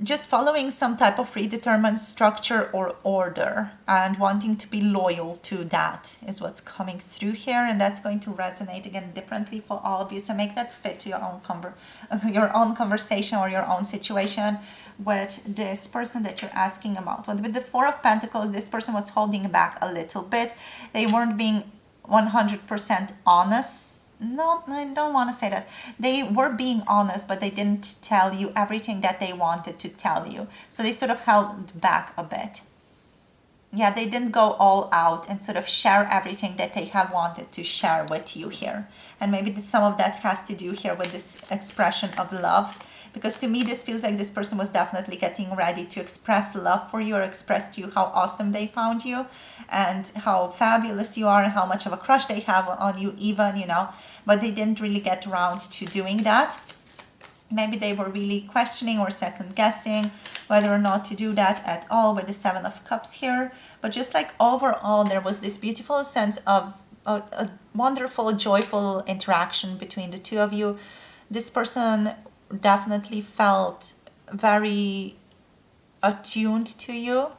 just following some type of predetermined structure or order, and wanting to be loyal to that is what's coming through here. And that's going to resonate again differently for all of you. So make that fit to your own conversation or your own situation with this person that you're asking about. But with the Four of Pentacles, this person was holding back a little bit. They weren't being 100% honest. No, I don't want to say that. They were being honest, but they didn't tell you everything that they wanted to tell you. So they sort of held back a bit. Yeah, they didn't go all out and sort of share everything that they have wanted to share with you here. And maybe some of that has to do here with this expression of love. Because to me, this feels like this person was definitely getting ready to express love for you, or express to you how awesome they found you and how fabulous you are and how much of a crush they have on you even, but they didn't really get around to doing that. Maybe they were really questioning or second guessing whether or not to do that at all with the Seven of Cups here. But just like overall, there was this beautiful sense of a wonderful, joyful interaction between the two of you. This person definitely felt very attuned to you.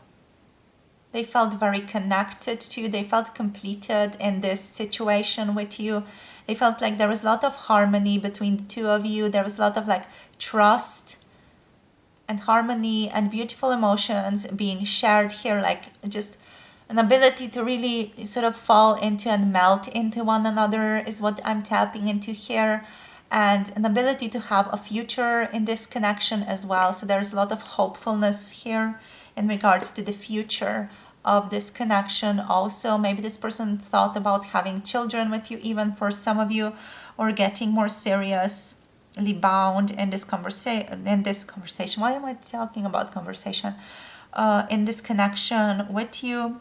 They felt very connected to you. They felt completed in this situation with you. They felt like there was a lot of harmony between the two of you. There was a lot of like trust and harmony and beautiful emotions being shared here, like just an ability to really sort of fall into and melt into one another is what I'm tapping into here. And an ability to have a future in this connection as well. So there's a lot of hopefulness here in regards to the future of this connection. Also, maybe this person thought about having children with you, even for some of you, or getting more seriously bound in this conversation. Why am I talking about conversation? In this connection with you.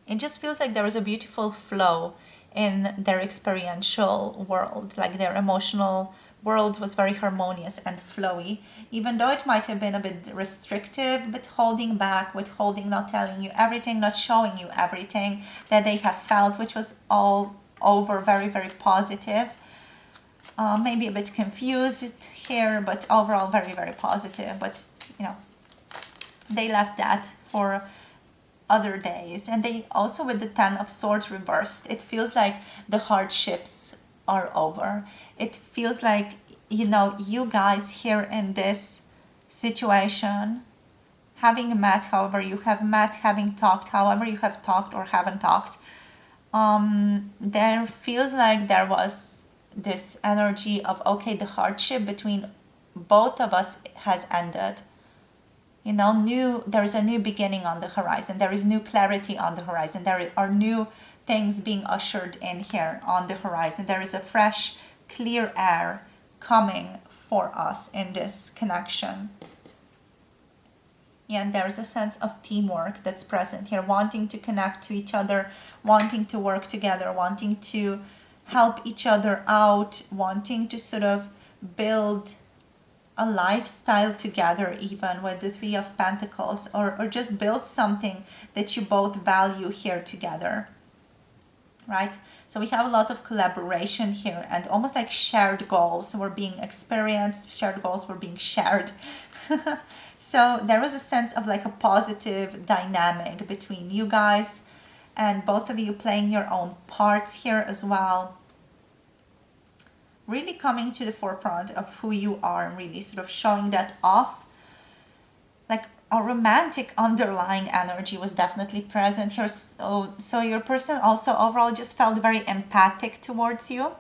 It just feels like there was a beautiful flow in their experiential world, like their emotional world was very harmonious and flowy, even though it might have been a bit restrictive, but holding back, withholding, not telling you everything, not showing you everything that they have felt, which was all over very, very positive. Maybe a bit confused here, but overall very, very positive. But, you know, they left that for other days. And they also, with the Ten of Swords reversed, it feels like the hardships are over. It feels like, you know, you guys here in this situation, having met however you have met, having talked however you have talked or haven't talked, there feels like there was this energy of, okay, the hardship between both of us has ended. You know, there is a new beginning on the horizon. There is new clarity on the horizon. There are new things being ushered in here on the horizon. There is a fresh, clear air coming for us in this connection. Yeah, and there is a sense of teamwork that's present here, wanting to connect to each other, wanting to work together, wanting to help each other out, wanting to sort of build a lifestyle together, even with the Three of Pentacles, or just build something that you both value here together, right? So we have a lot of collaboration here, and almost like shared goals were being experienced, shared goals were being shared. So there was a sense of like a positive dynamic between you guys, and both of you playing your own parts here as well, really coming to the forefront of who you are and really sort of showing that off. Like a romantic underlying energy was definitely present here. So your person also overall just felt very empathic towards you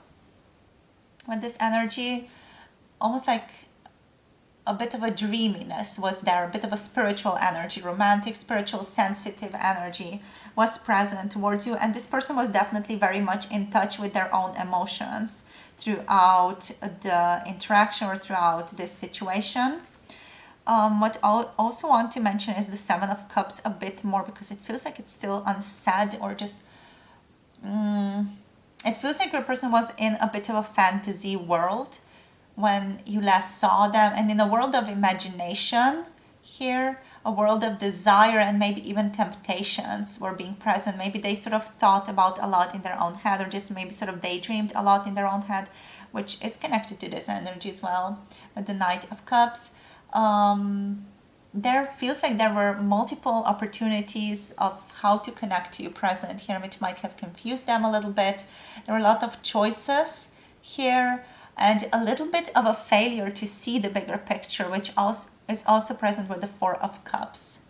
with this energy, almost like a bit of a dreaminess was there, a bit of a spiritual energy, romantic, spiritual, sensitive energy was present towards you. And this person was definitely very much in touch with their own emotions throughout the interaction or throughout this situation. What I also want to mention is the Seven of Cups a bit more, because it feels like it's still unsaid, or just it feels like your person was in a bit of a fantasy world when you last saw them, and in a world of imagination here, a world of desire, and maybe even temptations were being present. Maybe they sort of thought about a lot in their own head, or just maybe sort of daydreamed a lot in their own head, which is connected to this energy as well with the Knight of Cups. There feels like there were multiple opportunities of how to connect to you present here, which might have confused them a little bit. There were a lot of choices here, and a little bit of a failure to see the bigger picture, which also is also present with the Four of Cups.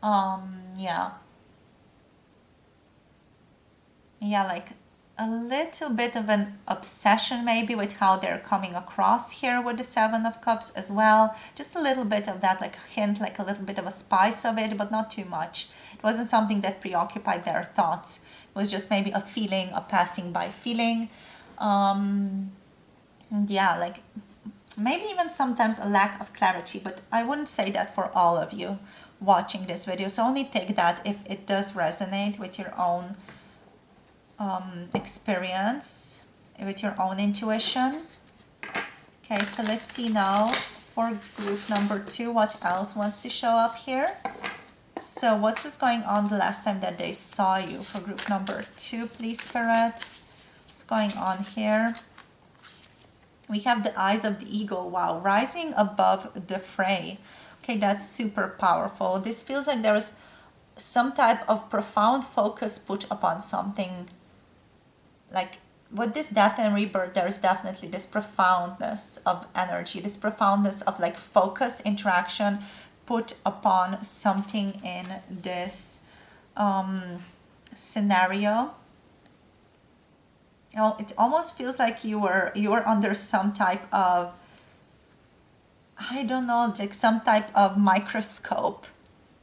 Yeah, like a little bit of an obsession maybe with how they're coming across here with the Seven of Cups as well. Just a little bit of that, like a hint, like a little bit of a spice of it, but not too much. It wasn't something that preoccupied their thoughts. It was just maybe a feeling, a passing by feeling. Yeah, like maybe even sometimes a lack of clarity, but I wouldn't say that for all of you watching this video. So only take that if it does resonate with your own experience, with your own intuition. Okay, so let's see now for group number 2, what else wants to show up here. So what was going on the last time that they saw you for group number 2, please, Spirit? What's going on here? We have the eyes of the eagle. Wow, rising above the fray. Okay, that's super powerful. This feels like there is some type of profound focus put upon something. Like with this death and rebirth, there is definitely this profoundness of energy, this profoundness of like focus, interaction put upon something in this scenario. You know, it almost feels like you were under some type of, I don't know, like some type of microscope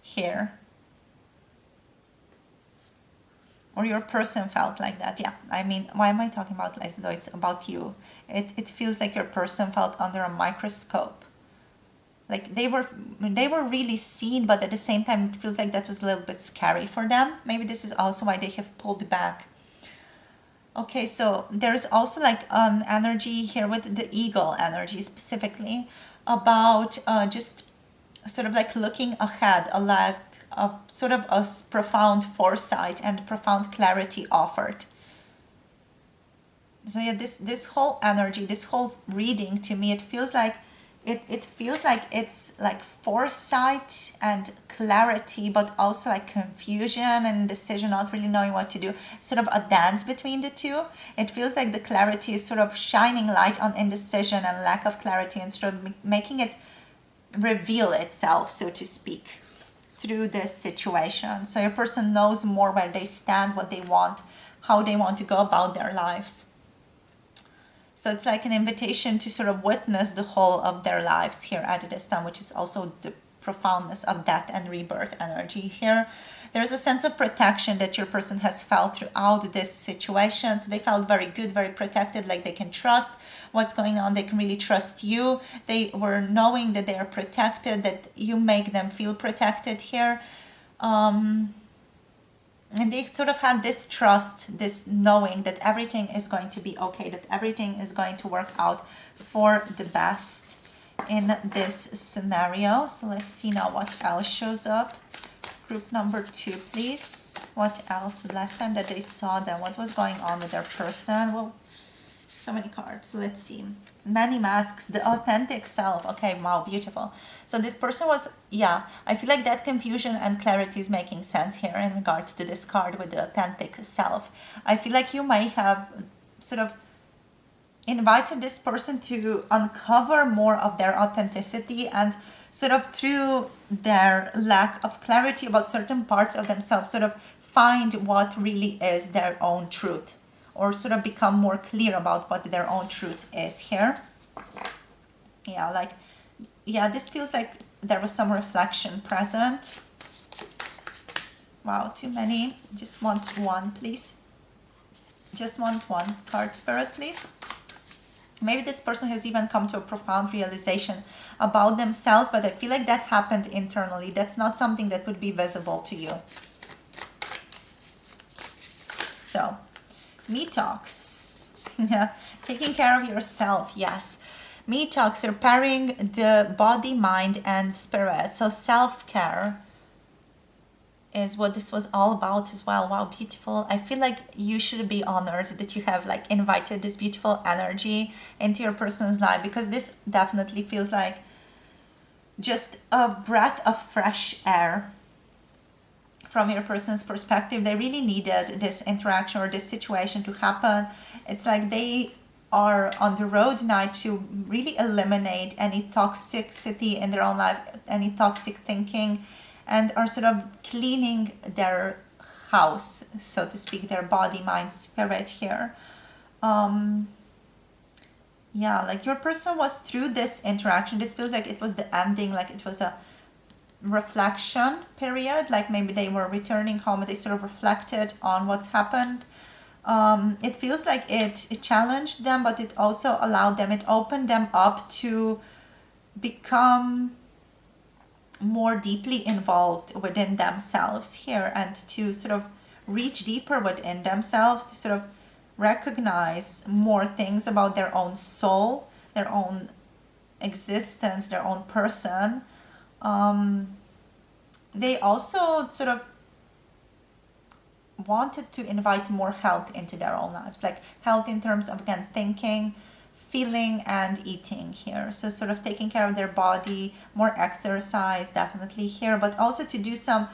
here. Or your person felt like that. Yeah, I mean, why am I talking about as though it's about you? It feels like your person felt under a microscope. Like they were really seen, but at the same time it feels like that was a little bit scary for them. Maybe this is also why they have pulled back. Okay, so there's also like an energy here with the eagle energy specifically about just sort of like looking ahead, a lack of sort of a profound foresight and profound clarity offered. So yeah, this whole energy, this whole reading, to me, it feels like it's like foresight and clarity, but also like confusion and indecision, not really knowing what to do, sort of a dance between the two. It feels like the clarity is sort of shining light on indecision and lack of clarity, and sort of making it reveal itself, so to speak, through this situation. So your person knows more where they stand, what they want, how they want to go about their lives. So it's like an invitation to sort of witness the whole of their lives here at this time, which is also the profoundness of death and rebirth energy here. There's a sense of protection that your person has felt throughout this situation. So they felt very good, very protected, like they can trust what's going on. They can really trust you. They were knowing that they are protected, that you make them feel protected here. And they sort of had this trust, this knowing that everything is going to be okay, that everything is going to work out for the best in this scenario. So let's see now what else shows up. Group number 2, please. What else? Last time that they saw them, what was going on with their person? Well, so many cards. Let's see. Many masks, the authentic self. Okay, wow, beautiful. So this person was, yeah, I feel like that confusion and clarity is making sense here in regards to this card with the authentic self. I feel like you might have sort of invited this person to uncover more of their authenticity, and sort of through their lack of clarity about certain parts of themselves, sort of find what really is their own truth, or sort of become more clear about what their own truth is here. Yeah, like, yeah, this feels like there was some reflection present. Wow, too many. Just want one, please. Just want one card, Spirit, please. Maybe this person has even come to a profound realization about themselves, but I feel like that happened internally. That's not something that would be visible to you. So, me talks. Yeah, taking care of yourself. Yes, me talks. Repairing the body, mind, and spirit. So self-care is what this was all about as well. Wow, beautiful. I feel like you should be honored that you have like invited this beautiful energy into your person's life, because this definitely feels like just a breath of fresh air. From your person's perspective, they really needed this interaction or this situation to happen. It's like they are on the road now to really eliminate any toxicity in their own life, any toxic thinking, and are sort of cleaning their house, so to speak, their body, mind, spirit here. Yeah, like your person was through this interaction. This feels like it was the ending, like it was a reflection period, like maybe they were returning home and they sort of reflected on what's happened. It feels like it challenged them, but it also allowed them, it opened them up to become more deeply involved within themselves here, and to sort of reach deeper within themselves, to sort of recognize more things about their own soul, their own existence, their own person. They also sort of wanted to invite more health into their own lives, like health in terms of, again, thinking, feeling, and eating here. So sort of taking care of their body, more exercise definitely here, but also to do some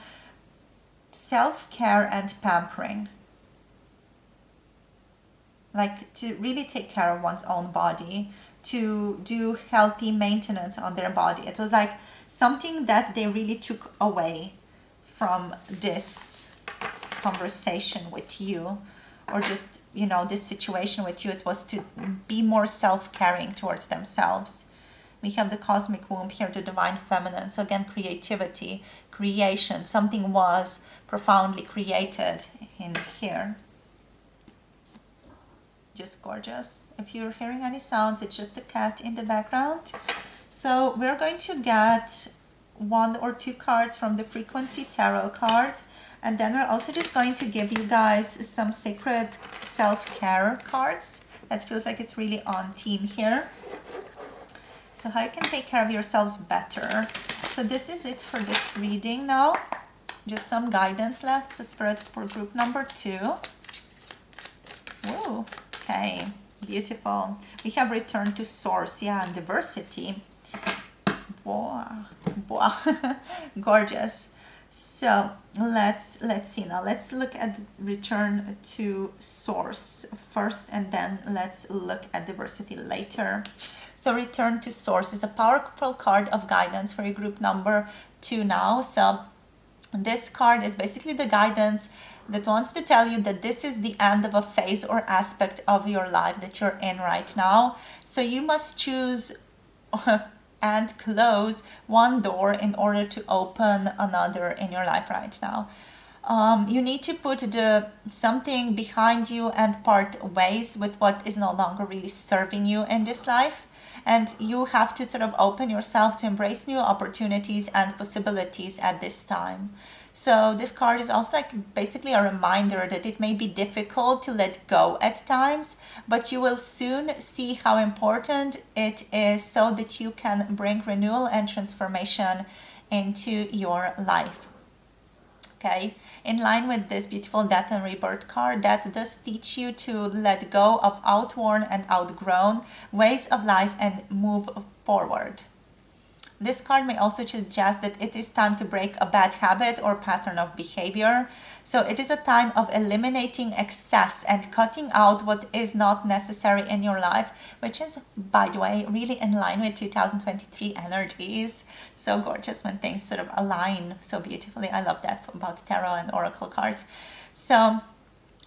self-care and pampering, like to really take care of one's own body, to do healthy maintenance on their body. It was like something that they really took away from this conversation with you, or just, you know, this situation with you. It was to be more self-caring towards themselves. We have the cosmic womb here, the divine feminine. So again, creativity, creation, something was profoundly created in here. Just gorgeous. If you're hearing any sounds, it's just the cat in the background. So we're going to get 1 or 2 cards from the frequency tarot cards, and then we're also just going to give you guys some sacred self-care cards that feels like it's really on theme here. So how you can take care of yourselves better. So this is it for this reading now. Just some guidance left. So Spirit for group number 2. Ooh, okay, beautiful. We have returned to source, yeah, and diversity. Wow, wow. Gorgeous. So let's see now. Let's look at return to source first, and then let's look at diversity later. So return to source is a powerful card of guidance for your group number 2 now. So this card is basically the guidance that wants to tell you that this is the end of a phase or aspect of your life that you're in right now. So you must choose and close one door in order to open another in your life right now. You need to put something behind you and part ways with what is no longer really serving you in this life. And you have to sort of open yourself to embrace new opportunities and possibilities at this time. So this card is also like basically a reminder that it may be difficult to let go at times, but you will soon see how important it is so that you can bring renewal and transformation into your life. Okay, in line with this beautiful death and rebirth card, that does teach you to let go of outworn and outgrown ways of life and move forward. This card may also suggest that it is time to break a bad habit or pattern of behavior. So it is a time of eliminating excess and cutting out what is not necessary in your life, which is, by the way, really in line with 2023 energies. So gorgeous when things sort of align so beautifully. I love that about tarot and oracle cards. So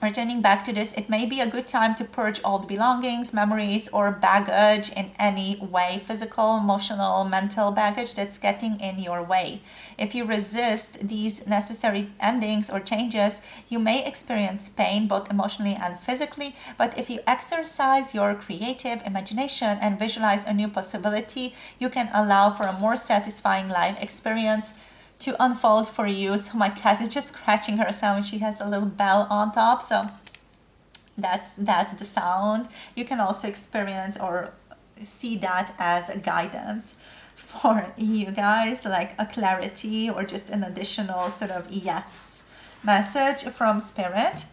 returning back to this, it may be a good time to purge old belongings, memories, or baggage in any way, physical, emotional, mental baggage that's getting in your way. If you resist these necessary endings or changes, you may experience pain, both emotionally and physically, but if you exercise your creative imagination and visualize a new possibility, you can allow for a more satisfying life experience to unfold for you. So my cat is just scratching herself and she has a little bell on top, so that's the sound. You can also experience or see that as a guidance for you guys, like a clarity or just an additional sort of yes message from spirit.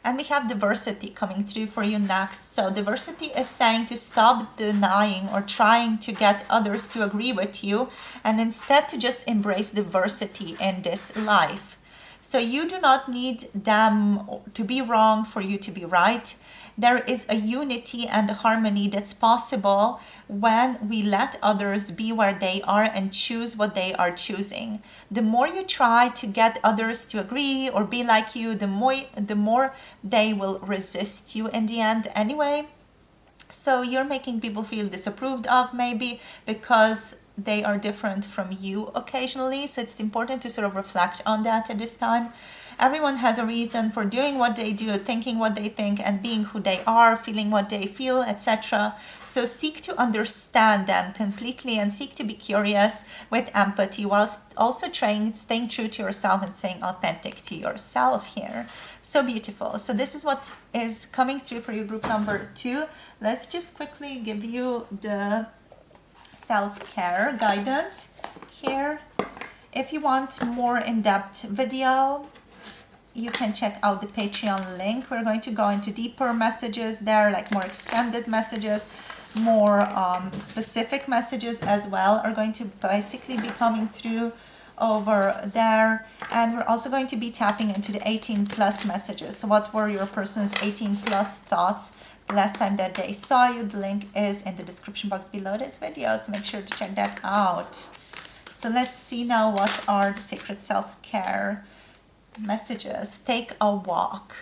And we have diversity coming through for you next. So diversity is saying to stop denying or trying to get others to agree with you, and instead to just embrace diversity in this life. So you do not need them to be wrong for you to be right. There is a unity and a harmony that's possible when we let others be where they are and choose what they are choosing. The more you try to get others to agree or be like you, the more they will resist you in the end anyway. So you're making people feel disapproved of maybe because they are different from you occasionally. So it's important to sort of reflect on that at this time. Everyone has a reason for doing what they do, thinking what they think, and being who they are, feeling what they feel, etc. So seek to understand them completely and seek to be curious with empathy, whilst also staying true to yourself and staying authentic to yourself here. So beautiful. So this is what is coming through for you, group number 2. Let's just quickly give you the self-care guidance here. If you want more in-depth video, you can check out the Patreon link. We're going to go into deeper messages there, like more extended messages, more specific messages as well are going to basically be coming through over there. And we're also going to be tapping into the 18 plus messages. So what were your person's 18 plus thoughts the last time that they saw you? The link is in the description box below this video, so make sure to check that out. So let's see now what are the sacred self-care messages. Take a walk.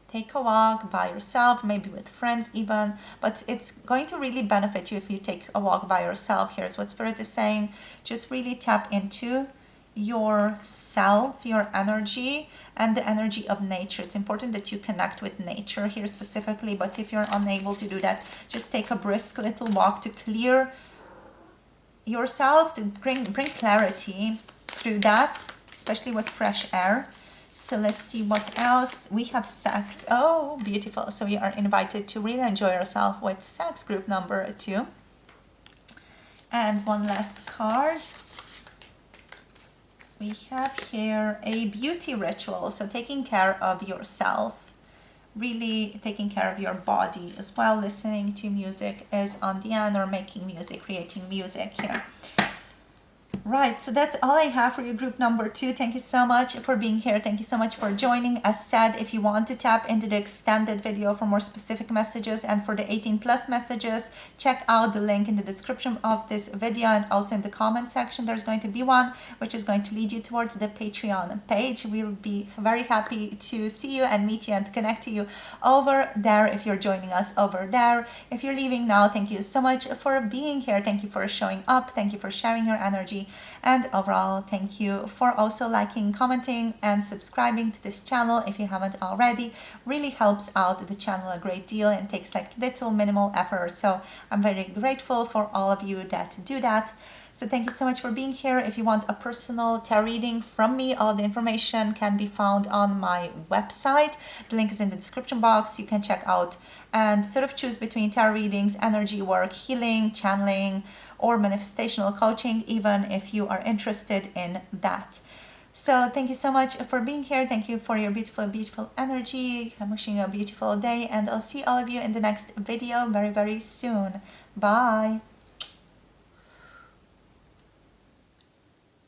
Take a walk by yourself, maybe with friends even, but it's going to really benefit you if you take a walk by yourself. Here's what Spirit is saying. Just really tap into yourself, your energy, and the energy of nature. It's important that you connect with nature here specifically, but if you're unable to do that, just take a brisk little walk to clear yourself to bring clarity through that, especially with fresh air. So let's see what else. We have sex. Oh, beautiful. So we are invited to really enjoy ourselves with sex, group number 2. And one last card. We have here a beauty ritual. So taking care of yourself, really taking care of your body as well. Listening to music is on the end, or making music, creating music here. Right, so that's all I have for you, group number 2. Thank you so much for being here. Thank you so much for joining. As said, if you want to tap into the extended video for more specific messages and for the 18 plus messages, check out the link in the description of this video, and also in the comment section there's going to be one which is going to lead you towards the Patreon page. We'll be very happy to see you and meet you and connect to you over there if you're joining us over there. If you're leaving now, thank you so much for being here. Thank you for showing up. Thank you for sharing your energy. And overall, thank you for also liking, commenting, and subscribing to this channel if you haven't already. Really helps out the channel a great deal and takes like little minimal effort. So I'm very grateful for all of you that do that. So thank you so much for being here. If you want a personal tarot reading from me, all the information can be found on my website. The link is in the description box. You can check out and sort of choose between tarot readings, energy work, healing, channeling, or manifestational coaching, even if you are interested in that. So thank you so much for being here. Thank you for your beautiful, beautiful energy. I'm wishing you a beautiful day, and I'll see all of you in the next video very, very soon. Bye.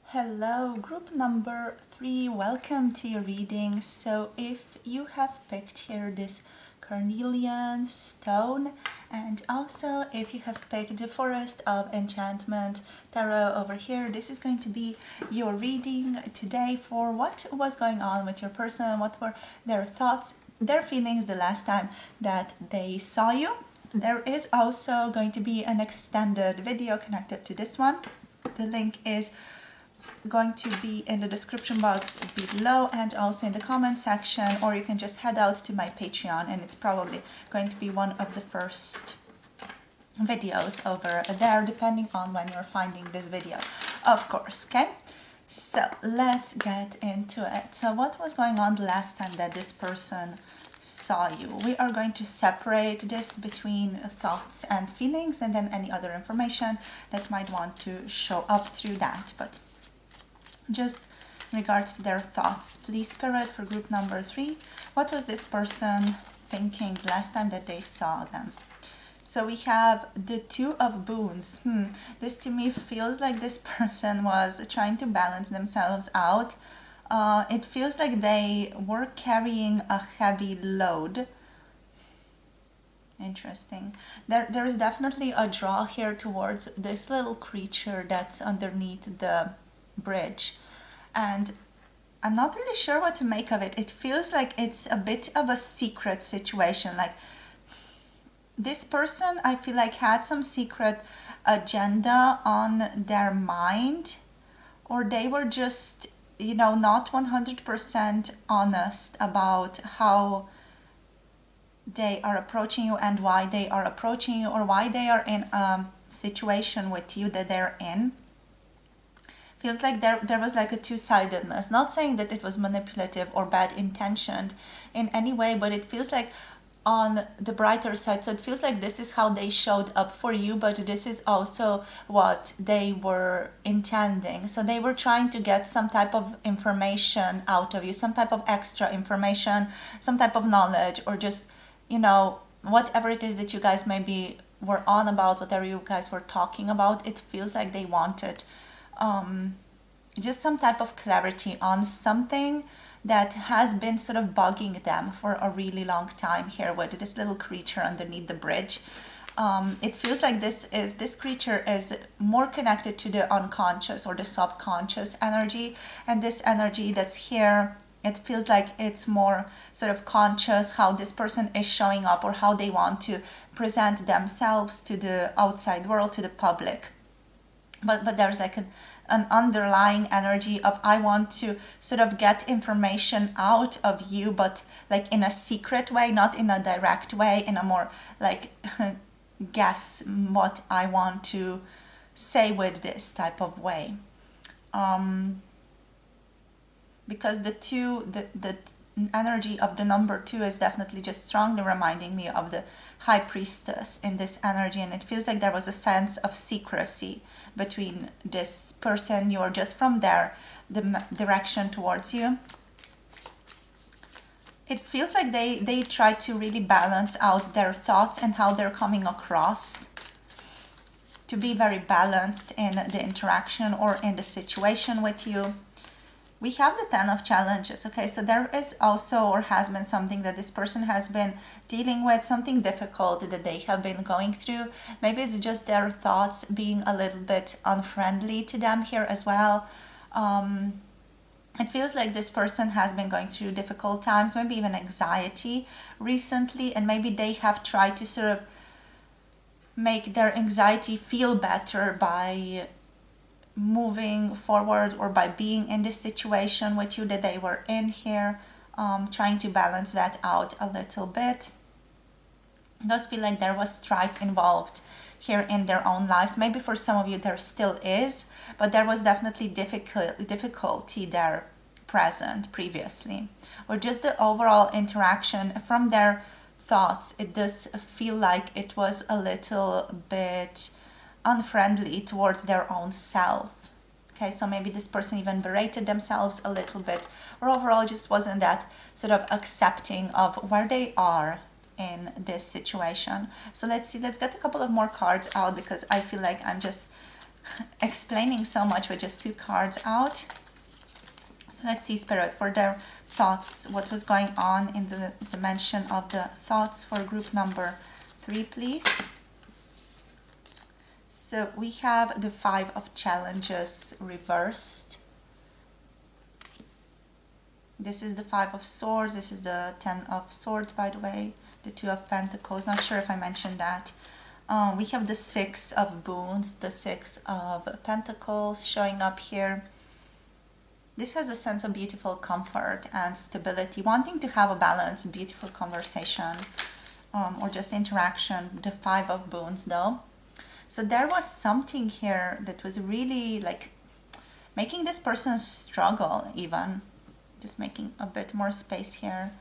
Hello, group number 3. Welcome to your reading. So if you have picked here this Carnelian stone, and also if you have picked the Forest of Enchantment tarot over here, this is going to be your reading today for what was going on with your person, what were their thoughts, their feelings the last time that they saw you. There is also going to be an extended video connected to this one. The link is going to be in the description box below and also in the comment section, or you can just head out to my Patreon, and it's probably going to be one of the first videos over there, depending on when you're finding this video, of course. Okay, so let's get into it. So what was going on the last time that this person saw you? We are going to separate this between thoughts and feelings, and then any other information that might want to show up through that. But just in regards to their thoughts, please, Spirit, for group number 3, what was this person thinking last time that they saw them? So we have the Two of Boons. This to me feels like this person was trying to balance themselves out. It feels like they were carrying a heavy load. Interesting. There is definitely a draw here towards this little creature that's underneath the bridge, and I'm not really sure what to make of it. It feels like it's a bit of a secret situation. Like this person, I feel like, had some secret agenda on their mind, or they were just, you know, not 100% honest about how they are approaching you and why they are approaching you, or why they are in a situation with you that they're in. Feels like there was like a two-sidedness. Not saying that it was manipulative or bad intentioned in any way, but it feels like on the brighter side. So it feels like this is how they showed up for you, but this is also what they were intending. So they were trying to get some type of information out of you, some type of extra information, some type of knowledge, or just, you know, whatever it is that you guys maybe were on about, whatever you guys were talking about. It feels like they wanted just some type of clarity on something that has been sort of bugging them for a really long time here with this little creature underneath the bridge. It feels like this creature is more connected to the unconscious or the subconscious energy, and this energy that's here, it feels like it's more sort of conscious how this person is showing up, or how they want to present themselves to the outside world, to the public. But there's like an underlying energy of, I want to sort of get information out of you, but like in a secret way, not in a direct way, in a more like guess what I want to say with this type of way. Because the energy of the number 2 is definitely just strongly reminding me of the high priestess in this energy, and it feels like there was a sense of secrecy between this person, you're just from there, the direction towards you. It feels like they try to really balance out their thoughts and how they're coming across, to be very balanced in the interaction or in the situation with you. We have the 10 of challenges. Okay, so there is also, or has been, something that this person has been dealing with, something difficult that they have been going through. Maybe it's just their thoughts being a little bit unfriendly to them here as well. It feels like this person has been going through difficult times, maybe even anxiety recently, and maybe they have tried to sort of make their anxiety feel better by moving forward or by being in this situation with you that they were in here, trying to balance that out a little bit. It does feel like there was strife involved here in their own lives. Maybe for some of you there still is, but there was definitely difficulty there present previously, or just the overall interaction from their thoughts. It does feel like it was a little bit unfriendly towards their own self. Okay, so maybe this person even berated themselves a little bit, or overall just wasn't that sort of accepting of where they are in this situation. So let's see, let's get a couple of more cards out, because I feel like I'm just explaining so much with just 2 cards out. So let's see, Spirit, for their thoughts, what was going on in the dimension of the thoughts for group number 3, please. So we have the 5 of challenges reversed. This is the 5 of swords. This is the 10 of swords, by the way. The 2 of pentacles. Not sure if I mentioned that. We have the 6 of boons, the 6 of pentacles showing up here. This has a sense of beautiful comfort and stability, wanting to have a balanced, beautiful conversation, or just interaction. The 5 of boons, though. So there was something here that was really like making this person struggle even. Just making a bit more space here.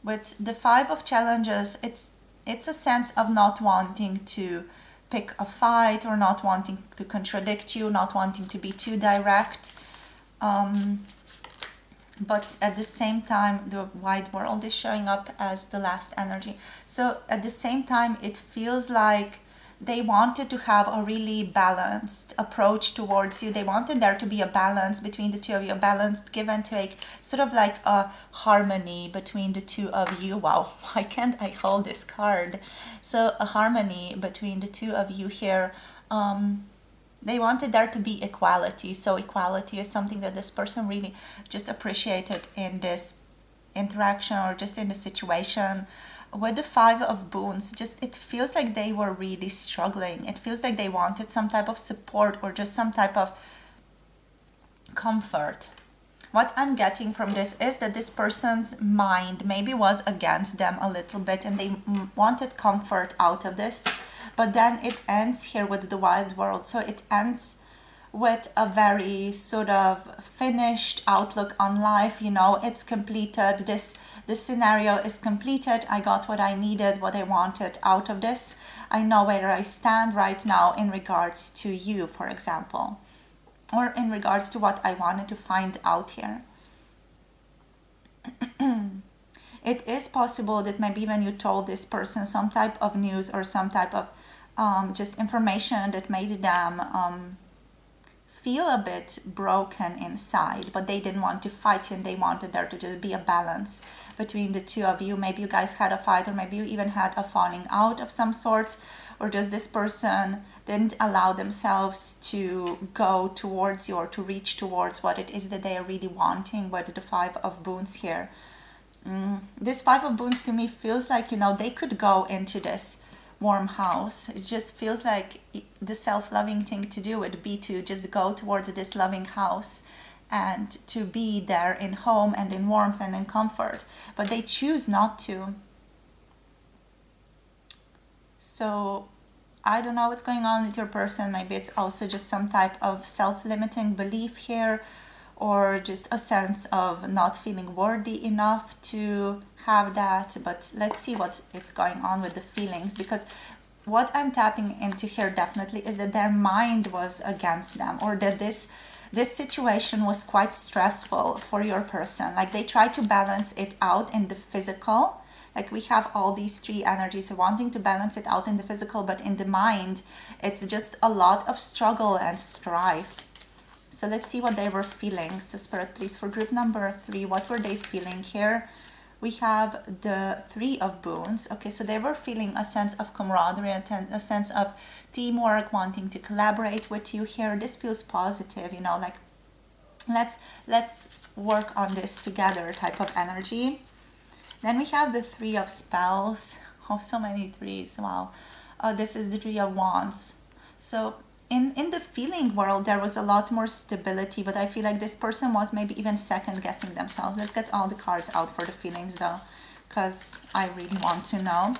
With the 5 of challenges, it's a sense of not wanting to pick a fight, or not wanting to contradict you, not wanting to be too direct. But at the same time, the wide world is showing up as the last energy. So at the same time, it feels like they wanted to have a really balanced approach towards you. They wanted there to be a balance between the 2 of you, a balanced give and take, sort of like a harmony between the 2 of you. Wow, why can't I hold this card? So a harmony between the 2 of you here. They wanted there to be equality. So equality is something that this person really just appreciated in this interaction, or just in the situation. With the 5 of boons, just it feels like they were really struggling. It feels like they wanted some type of support, or just some type of comfort. What I'm getting from this is that this person's mind maybe was against them a little bit, and they wanted comfort out of this. But then it ends here with the wild world. So it ends with a very sort of finished outlook on life. You know, it's completed. This scenario is completed. I got what I needed, what I wanted out of this. I know where I stand right now in regards to you, for example, or in regards to what I wanted to find out here. It is possible that maybe when you told this person some type of news, or some type of just information that made them feel a bit broken inside, but they didn't want to fight you, and they wanted there to just be a balance between the 2 of you. Maybe you guys had a fight, or maybe you even had a falling out of some sorts, or just this person didn't allow themselves to go towards you, or to reach towards what it is that they are really wanting with the 5 of boons here. This 5 of boons to me feels like, you know, they could go into this warm house. It just feels like the self-loving thing to do would be to just go towards this loving house, and to be there in home and in warmth and in comfort, but they choose not to. So I don't know what's going on with your person. Maybe it's also just some type of self-limiting belief here, or just a sense of not feeling worthy enough to have that. But let's see what is going on with the feelings, because what I'm tapping into here definitely is that their mind was against them, or that this situation was quite stressful for your person. Like they try to balance it out in the physical. Like we have all these three energies wanting to balance it out in the physical, but in the mind, it's just a lot of struggle and strife. So let's see what they were feeling. So Spirit, please, for group number 3, what were they feeling here? We have the 3 of Boons. Okay, so they were feeling a sense of camaraderie and a sense of teamwork, wanting to collaborate with you here. This feels positive, you know, like let's work on this together type of energy. Then we have the 3 of Spells. Oh, so many threes. Wow. This is the 3 of Wands. So in the feeling world, there was a lot more stability, but I feel like this person was maybe even second guessing themselves. Let's get all the cards out for the feelings though, because I really want to know.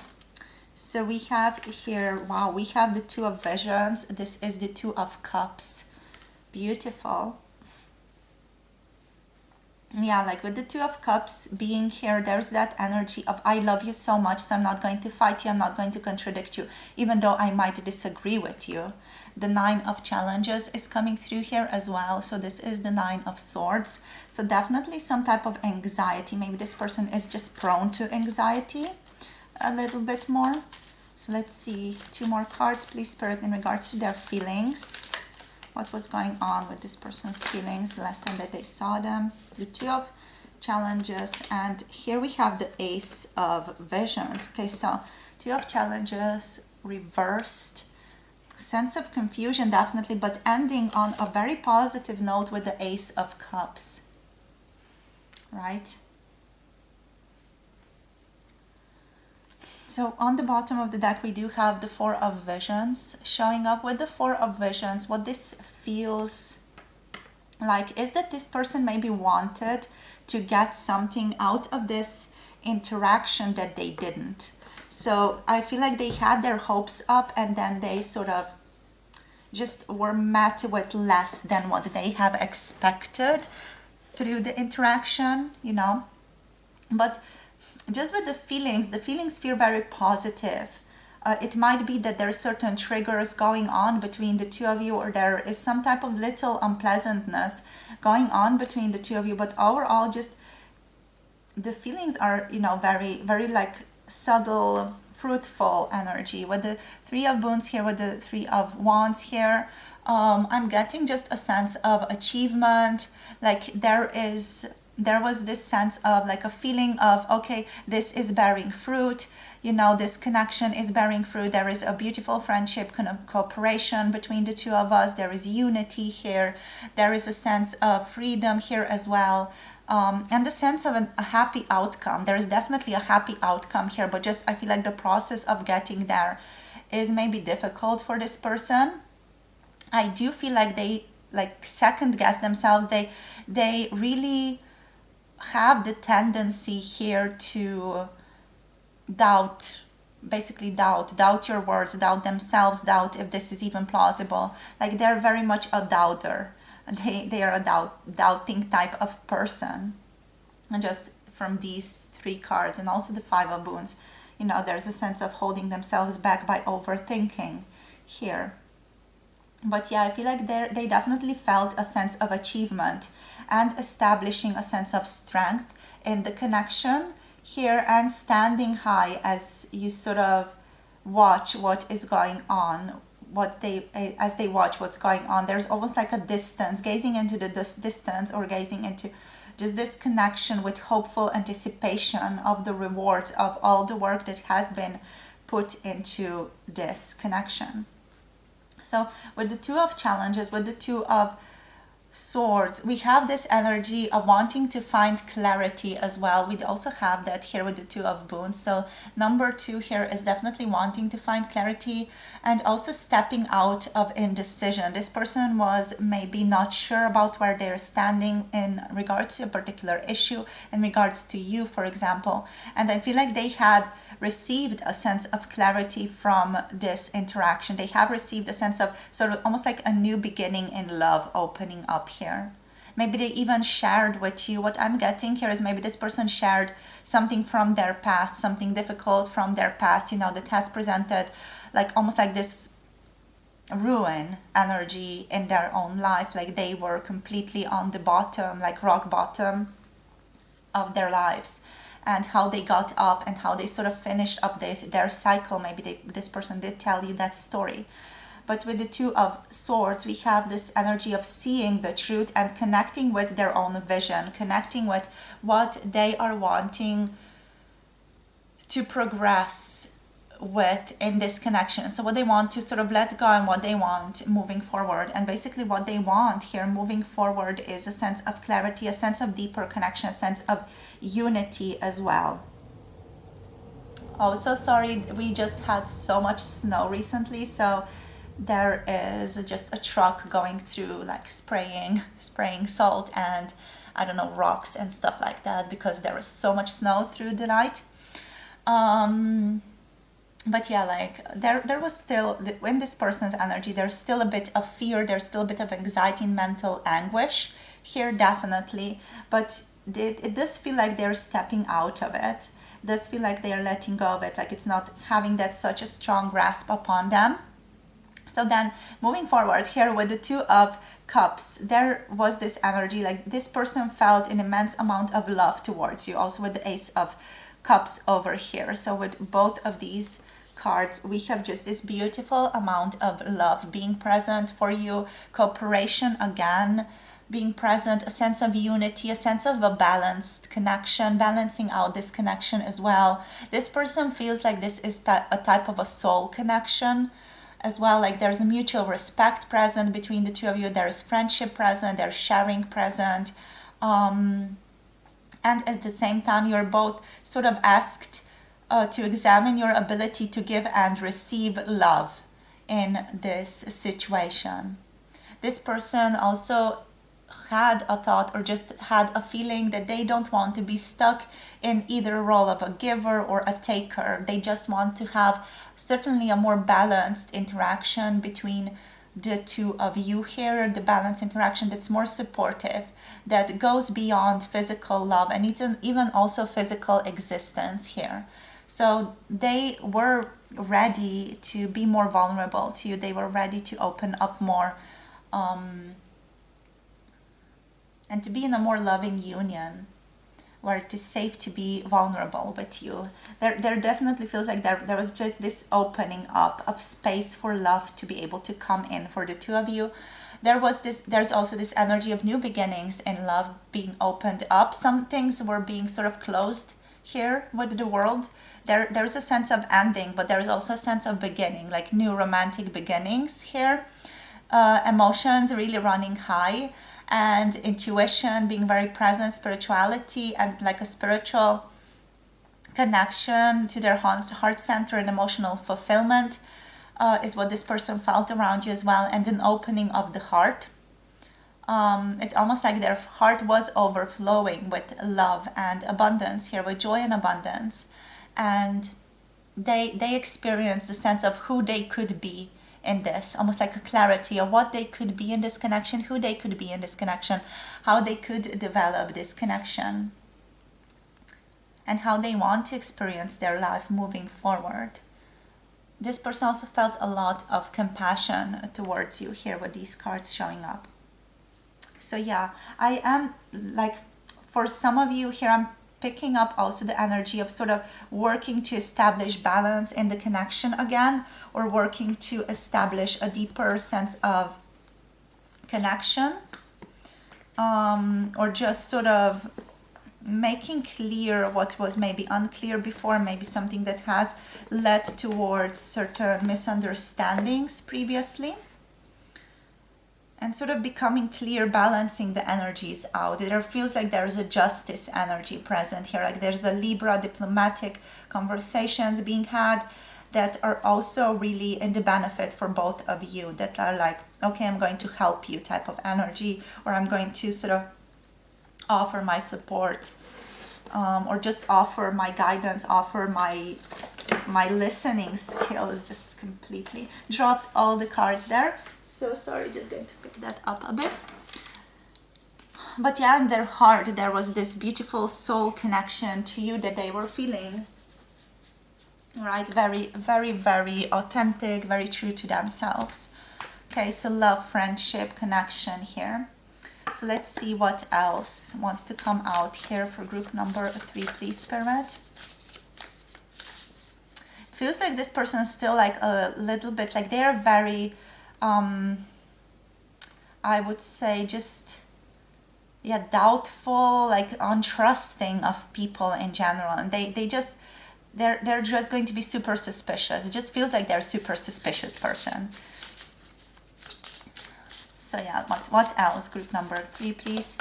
So we have here, wow, we have the 2 of Visions. This is the 2 of Cups. Beautiful. Yeah, like with the 2 of Cups being here, there's that energy of I love you so much, so I'm not going to fight you, I'm not going to contradict you, even though I might disagree with you. The 9 of Challenges is coming through here as well. So this is the 9 of Swords. So definitely some type of anxiety. Maybe this person is just prone to anxiety a little bit more. So let's see, 2 more cards, please, Spirit, in regards to their feelings. What was going on with this person's feelings the last time that they saw them? The 2 of Challenges, and here we have the Ace of Visions. Okay, so 2 of Challenges reversed. Sense of confusion, definitely, but ending on a very positive note with the Ace of Cups. Right? So on the bottom of the deck, we do have the 4 of Visions showing up. With the 4 of Visions, what this feels like is that this person maybe wanted to get something out of this interaction that they didn't. So I feel like they had their hopes up, and then they sort of just were met with less than what they have expected through the interaction, you know. But just with the feelings feel very positive. It might be that there are certain triggers going on between the 2 of you, or there is some type of little unpleasantness going on between the 2 of you, but overall just the feelings are, you know, very, very like subtle, fruitful energy. With the 3 of Boons here, with the 3 of Wands here, I'm getting just a sense of achievement. Like there was this sense of like a feeling of, okay, this is bearing fruit, you know, this connection is bearing fruit. There is a beautiful friendship, kind of cooperation between the 2 of us. There is unity here. There is a sense of freedom here as well. And the sense of a happy outcome. There is definitely a happy outcome here, but just I feel like the process of getting there is maybe difficult for this person. I do feel like they like second guess themselves. They really have the tendency here to doubt your words, doubt themselves, doubt if this is even plausible. Like they're very much a doubter. They are a doubting type of person. And just from these 3 cards, and also the 5 of Boons, you know, there's a sense of holding themselves back by overthinking here. But yeah, I feel like they definitely felt a sense of achievement and establishing a sense of strength in the connection here, and standing high as you sort of watch what is going on, as they watch what's going on. There's almost like a distance, gazing into the distance, or gazing into just this connection with hopeful anticipation of the rewards of all the work that has been put into this connection. So with the 2 of Challenges, with the 2 of Swords, we have this energy of wanting to find clarity as well. We also have that here with the Two of Boons. So number 2 here is definitely wanting to find clarity and also stepping out of indecision. This person was maybe not sure about where they're standing in regards to a particular issue, in regards to you, for example. And I feel like they had received a sense of clarity from this interaction. They have received a sense of sort of almost like a new beginning in love opening up here. Maybe they even shared with you. What I'm getting here is maybe this person shared something from their past, something difficult from their past, you know, that has presented like almost like this ruin energy in their own life. Like they were completely on the bottom, like rock bottom of their lives, and how they got up and how they sort of finished up their cycle. Maybe this person did tell you that story. But with the Two of Swords, we have this energy of seeing the truth and connecting with their own vision, connecting with what they are wanting to progress with in this connection. So what they want to sort of let go and what they want moving forward. And basically what they want here moving forward is a sense of clarity, a sense of deeper connection, a sense of unity as well. Oh, so sorry, we just had so much snow recently, so there is just a truck going through, like spraying salt and I don't know, rocks and stuff like that, because there was so much snow through the night. But yeah, like there was still, in this person's energy, there's still a bit of fear, there's still a bit of anxiety and mental anguish here, definitely. But it does feel like they're stepping out of it. It does feel like they are letting go of it, like it's not having that such a strong grasp upon them. So then moving forward here with the Two of Cups, there was this energy, like this person felt an immense amount of love towards you, also with the Ace of Cups over here. So with both of these cards, we have just this beautiful amount of love being present for you, cooperation again being present, a sense of unity, a sense of a balanced connection, balancing out this connection as well. This person feels like this is a type of a soul connection as well, like there's a mutual respect present between the two of you, there's friendship present, there's sharing present, and at the same time you're both sort of asked to examine your ability to give and receive love in this situation. This person also had a thought or just had a feeling that they don't want to be stuck in either role of a giver or a taker. They just want to have certainly a more balanced interaction between the two of you here, the balanced interaction that's more supportive, that goes beyond physical love and it's even also physical existence here. So they were ready to be more vulnerable to you. They were ready to open up more, and to be in a more loving union where it is safe to be vulnerable with you. There definitely feels like there was just this opening up of space for love to be able to come in for the two of you. There's also this energy of new beginnings in love being opened up. Some things were being sort of closed here with the world. There's a sense of ending, but there's also a sense of beginning, like new romantic beginnings here. Emotions really running high, and intuition being very present, spirituality and like a spiritual connection to their heart center and emotional fulfillment is what this person felt around you as well, and an opening of the heart. It's almost like their heart was overflowing with love and abundance here, with joy and abundance, and they experienced the sense of who they could be in this, almost like a clarity of what they could be in this connection, who they could be in this connection, how they could develop this connection, and how they want to experience their life moving forward. This person also felt a lot of compassion towards you here with these cards showing up. So yeah, I am like, for some of you here, I'm picking up also the energy of sort of working to establish balance in the connection again, or working to establish a deeper sense of connection, or just sort of making clear what was maybe unclear before, maybe something that has led towards certain misunderstandings previously. and sort of becoming clear, balancing the energies out. There feels like there's a justice energy present here, like there's a Libra diplomatic conversations being had that are also really in the benefit for both of you, that are like, okay, I'm going to help you type of energy, or I'm going to sort of offer my support, or just offer my guidance, offer my listening skills. Just completely dropped all the cards there, so sorry, just going to pick that up a bit. But yeah, in their heart there was this beautiful soul connection to you that they were feeling, right? Very, very, very authentic, very true to themselves. Okay, so love, friendship, connection here. So let's see what else wants to come out here for group number 3, please, Spirit. It feels like this person is still like a little bit, like they are very, I would say, just, yeah, doubtful, like untrusting of people in general. And they're just going to be super suspicious. It just feels like they're a super suspicious person. So yeah, what else? Group number 3, please.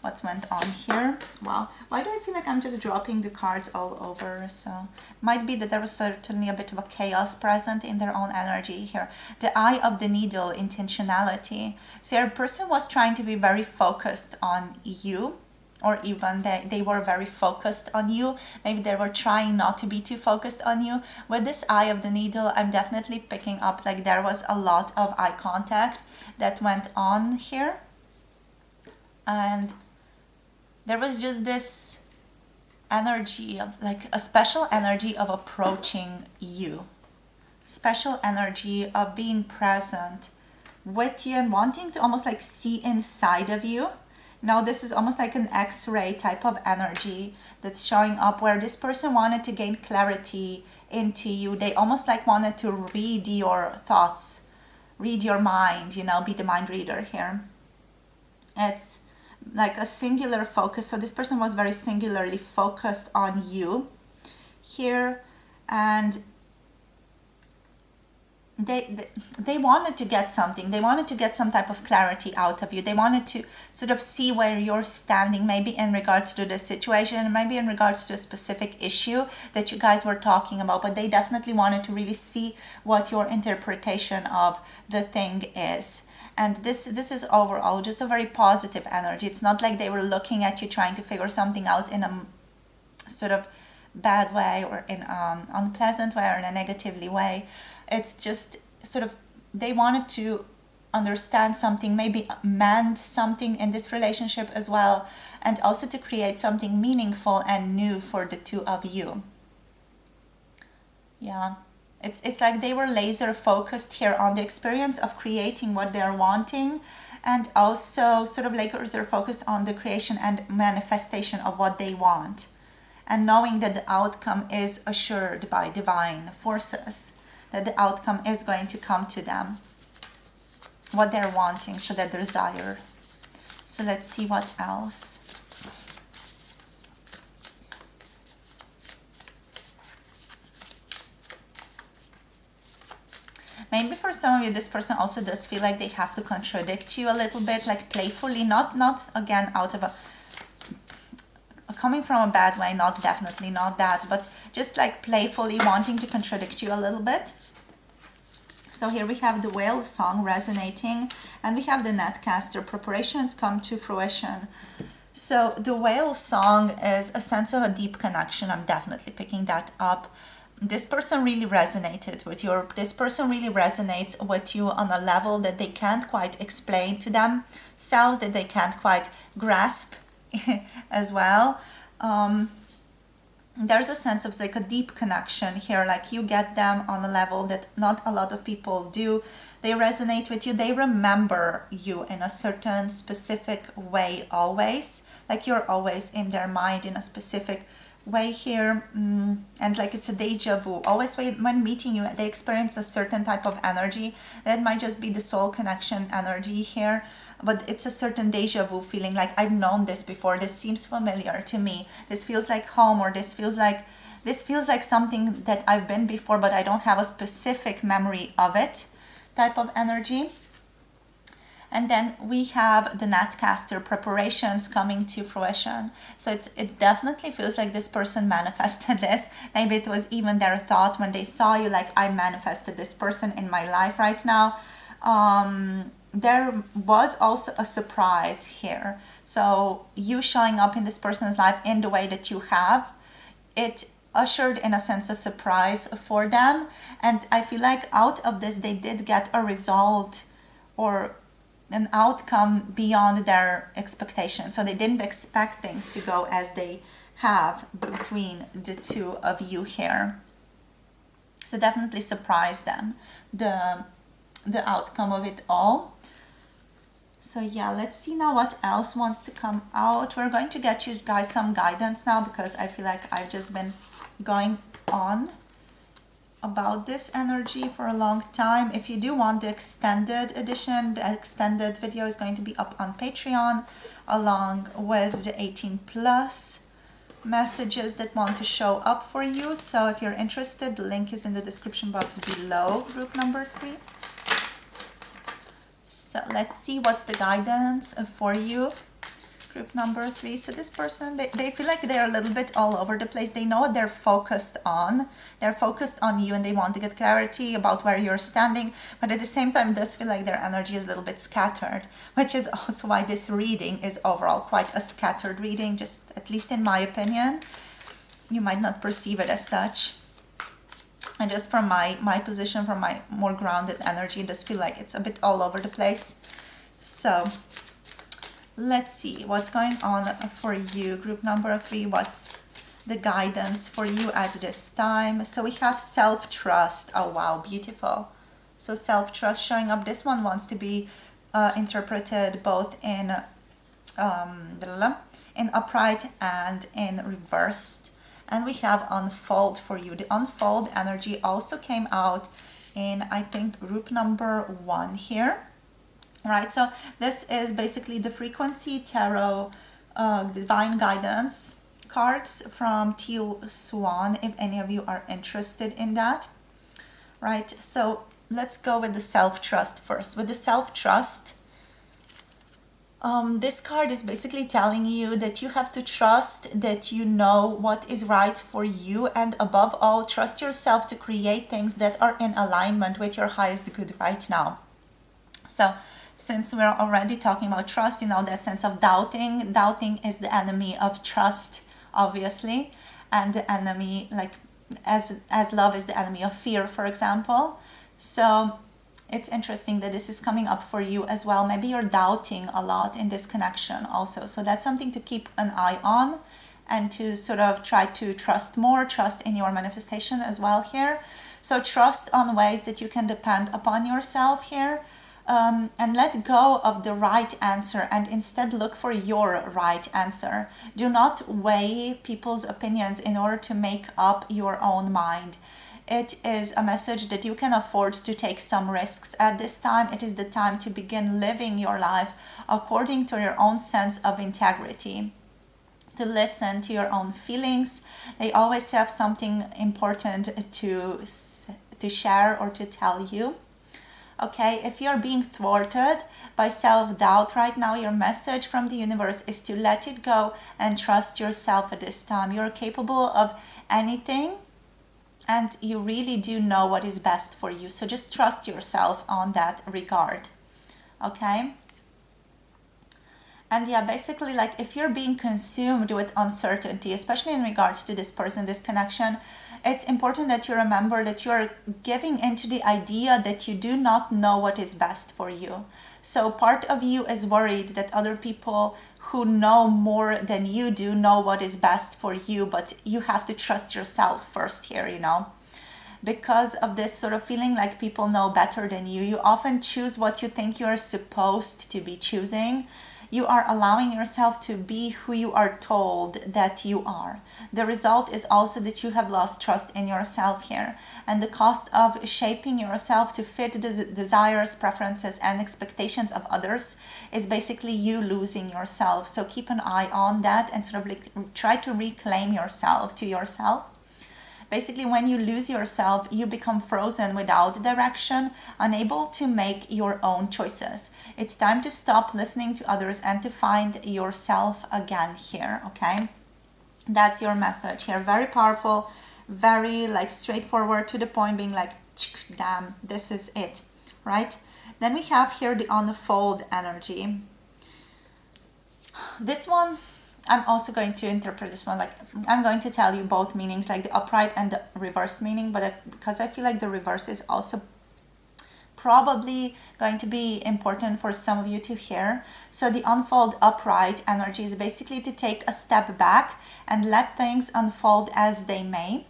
What went on here? Wow, why do I feel like I'm just dropping the cards all over? So might be that there was certainly a bit of a chaos present in their own energy here. The eye of the needle, intentionality. So your person was trying to be very focused on you, or even they were very focused on you. Maybe they were trying not to be too focused on you. With this eye of the needle, I'm definitely picking up like there was a lot of eye contact that went on here. And there was just this energy of like a special energy of approaching you. Special energy of being present with you and wanting to almost like see inside of you. Now this is almost like an X-ray type of energy that's showing up, where this person wanted to gain clarity into you. They almost like wanted to read your thoughts, read your mind, you know, be the mind reader here. It's like a singular focus. So this person was very singularly focused on you here, and they wanted to get something. They wanted to get some type of clarity out of you. They wanted to sort of see where you're standing, maybe in regards to the situation, maybe in regards to a specific issue that you guys were talking about. But they definitely wanted to really see what your interpretation of the thing is. And this is overall just a very positive energy. It's not like they were looking at you trying to figure something out in a sort of bad way, or in an unpleasant way, or in a negatively way. It's just sort of they wanted to understand something, maybe mend something in this relationship as well, and also to create something meaningful and new for the two of you. Yeah, it's like they were laser focused here on the experience of creating what they're wanting, and also sort of laser focused on the creation and manifestation of what they want, and knowing that the outcome is assured by divine forces, that the outcome is going to come to them, what they're wanting, so that desire. So let's see what else. Maybe for some of you, this person also does feel like they have to contradict you a little bit, like playfully, not again out of a coming from a bad way, not definitely not that, but just like playfully wanting to contradict you a little bit. So here we have the whale song resonating, and we have the netcaster, preparations come to fruition. So the whale song is a sense of a deep connection. I'm definitely picking that up. This person really resonated with you, or this person really resonates with you on a level that they can't quite explain to themselves, that they can't quite grasp as well. There's a sense of like a deep connection here, like you get them on a level that not a lot of people do. They resonate with you, they remember you in a certain specific way always, like you're always in their mind in a specific way here, and like it's a deja vu. Always when meeting you, they experience a certain type of energy that might just be the soul connection energy here, but it's a certain deja vu feeling, like I've known this before, this seems familiar to me, this feels like home, or this feels like something that I've been before, but I don't have a specific memory of it type of energy. And then we have the Netcaster preparations coming to fruition. So it definitely feels like this person manifested this. Maybe it was even their thought when they saw you, like, I manifested this person in my life right now. There was also a surprise here. So you showing up in this person's life in the way that you have, it ushered in a sense a surprise for them. And I feel like out of this they did get a result or an outcome beyond their expectations. So they didn't expect things to go as they have between the two of you here. So definitely surprise them, the outcome of it all. So yeah, let's see now what else wants to come out. We're going to get you guys some guidance now, because I feel like I've just been going on about this energy for a long time. If you do want the extended edition, the extended video is going to be up on Patreon, along with the 18 plus messages that want to show up for you. So if you're interested, the link is in the description box below, group number 3. So let's see what's the guidance for you, group number 3. So this person, they feel like they're a little bit all over the place. They know what they're focused on. They're focused on you and they want to get clarity about where you're standing. But at the same time, it does feel like their energy is a little bit scattered, which is also why this reading is overall quite a scattered reading, just at least in my opinion. You might not perceive it as such. And just from my position, from my more grounded energy, it does feel like it's a bit all over the place. So let's see what's going on for you, group number 3. What's the guidance for you at this time? So we have self-trust. Oh wow, beautiful. So self-trust showing up. This one wants to be interpreted both in upright and in reversed. And we have unfold for you. The unfold energy also came out in, I think, group number 1 here. Right, so this is basically the frequency tarot divine guidance cards from Teal Swan, if any of you are interested in that. Right, so let's go with the self-trust first. With the self-trust, this card is basically telling you that you have to trust that you know what is right for you, and above all, trust yourself to create things that are in alignment with your highest good right now. So since we're already talking about trust, you know, that sense of doubting. Doubting is the enemy of trust, obviously. And the enemy, like, as love is the enemy of fear, for example. So it's interesting that this is coming up for you as well. Maybe you're doubting a lot in this connection also. So that's something to keep an eye on, and to sort of try to trust more, trust in your manifestation as well here. So trust on ways that you can depend upon yourself here. And let go of the right answer and instead look for your right answer. Do not weigh people's opinions in order to make up your own mind. It is a message that you can afford to take some risks at this time. It is the time to begin living your life according to your own sense of integrity. To listen to your own feelings. They always have something important to share or to tell you. Okay, if you're being thwarted by self-doubt right now, your message from the universe is to let it go and trust yourself at this time. You're capable of anything, and you really do know what is best for you. So just trust yourself on that regard. Okay? And yeah, basically, like, if you're being consumed with uncertainty, especially in regards to this person, this connection, it's important that you remember that you're giving into the idea that you do not know what is best for you. So part of you is worried that other people who know more than you do know what is best for you, but you have to trust yourself first here, you know. Because of this sort of feeling like people know better than you, you often choose what you think you're supposed to be choosing. You are allowing yourself to be who you are told that you are. The result is also that you have lost trust in yourself here. And the cost of shaping yourself to fit the desires, preferences, and expectations of others is basically you losing yourself. So keep an eye on that and sort of like try to reclaim yourself to yourself. Basically, when you lose yourself, you become frozen without direction, unable to make your own choices. It's time to stop listening to others and to find yourself again here, okay? That's your message here. Very powerful, very like straightforward, to the point, being like, damn, this is it, right? Then we have here the unfold energy. This one, I'm also going to interpret this one like, I'm going to tell you both meanings, like the upright and the reverse meaning, but because I feel like the reverse is also probably going to be important for some of you to hear. So the unfold upright energy is basically to take a step back and let things unfold as they may.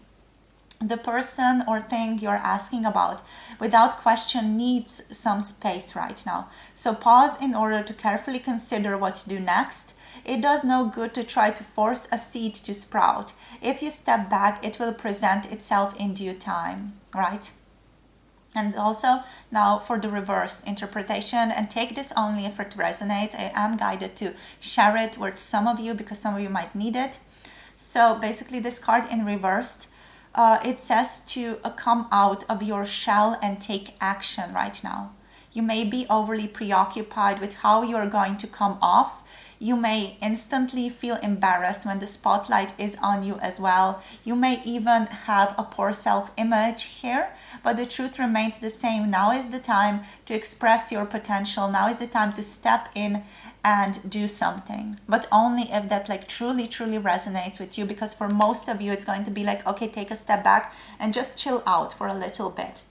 The person or thing you're asking about, without question, needs some space right now. So pause in order to carefully consider what to do next. It does no good to try to force a seed to sprout. If you step back, it will present itself in due time, right? And also now for the reverse interpretation, and take this only if it resonates. I am guided to share it with some of you because some of you might need it. So basically this card in reversed, it says to come out of your shell and take action right now. You may be overly preoccupied with how you are going to come off. You may instantly feel embarrassed when the spotlight is on you as well. You may even have a poor self-image here, but the truth remains the same. Now is the time to express your potential. Now is the time to step in and do something, but only if that like truly resonates with you, because for most of you it's going to be like, okay, take a step back and just chill out for a little bit.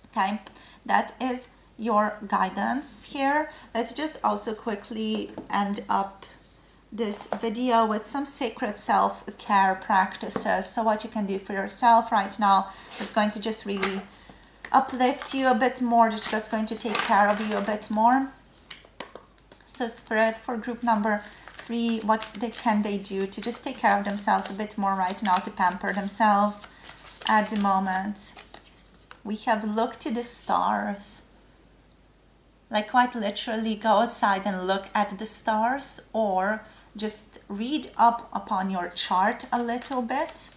Okay, that is your guidance here. Let's just also quickly end up this video with some sacred self-care practices. So what you can do for yourself right now, it's going to just really uplift you a bit more, it's just going to take care of you a bit more. So Spirit, for group number 3, what can they do to just take care of themselves a bit more right now, to pamper themselves at the moment? We have looked to the stars. Like quite literally go outside and look at the stars, or just read up upon your chart a little bit.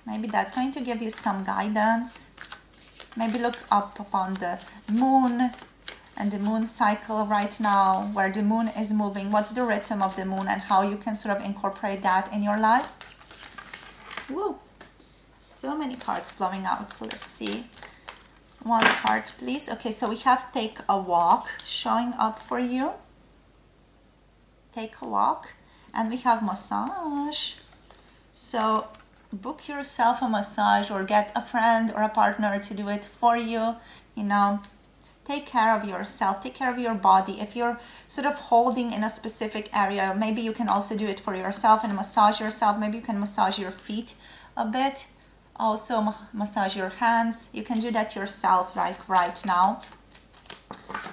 Maybe that's going to give you some guidance. Maybe look up upon the moon and the moon cycle right now, where the moon is moving. What's the rhythm of the moon and how you can sort of incorporate that in your life. Woo! So many cards flowing out. So let's see. One card, please. Okay, so we have take a walk showing up for you. Take a walk. And we have massage. So book yourself a massage, or get a friend or a partner to do it for you. You know, take care of yourself, take care of your body. If you're sort of holding in a specific area, maybe you can also do it for yourself and massage yourself. Maybe you can massage your feet a bit. Also massage your hands. You can do that yourself like right now.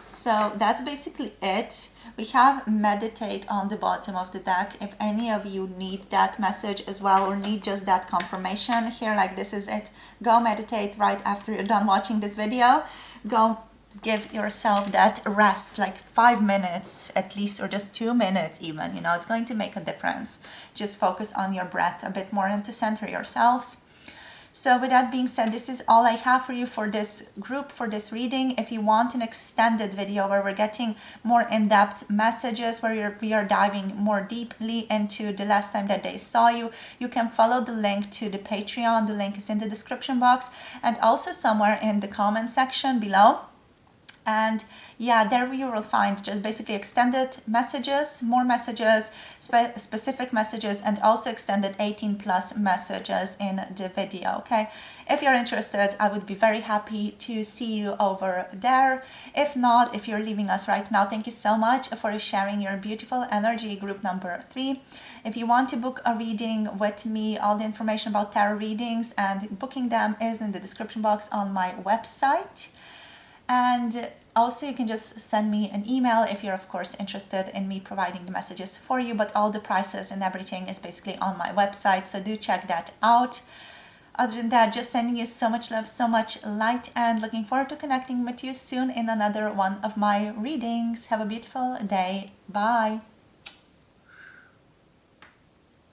So that's basically it. We have meditate on the bottom of the deck. If any of you need that message as well, or need just that confirmation here, like this is it, go meditate right after you're done watching this video. Go give yourself that rest, like 5 minutes at least, or just 2 minutes even, you know, it's going to make a difference. Just focus on your breath a bit more and to center yourselves. So with that being said, this is all I have for you for this group, for this reading. If you want an extended video where we're getting more in-depth messages, where we are diving more deeply into the last time that they saw you, you can follow the link to the Patreon. The link is in the description box and also somewhere in the comment section below. And yeah, there you will find just basically extended messages, more messages, specific messages, and also extended 18+ messages in the video. Okay, if you're interested, I would be very happy to see you over there. If not, if you're leaving us right now, thank you so much for sharing your beautiful energy. Group number 3. If you want to book a reading with me, all the information about tarot readings and booking them is in the description box on my website. And also you can just send me an email if you're of course interested in me providing the messages for you, but all the prices and everything is basically on my website, so do check that out. Other than that, just sending you so much love, so much light, and looking forward to connecting with you soon in another one of my readings. Have a beautiful day. Bye.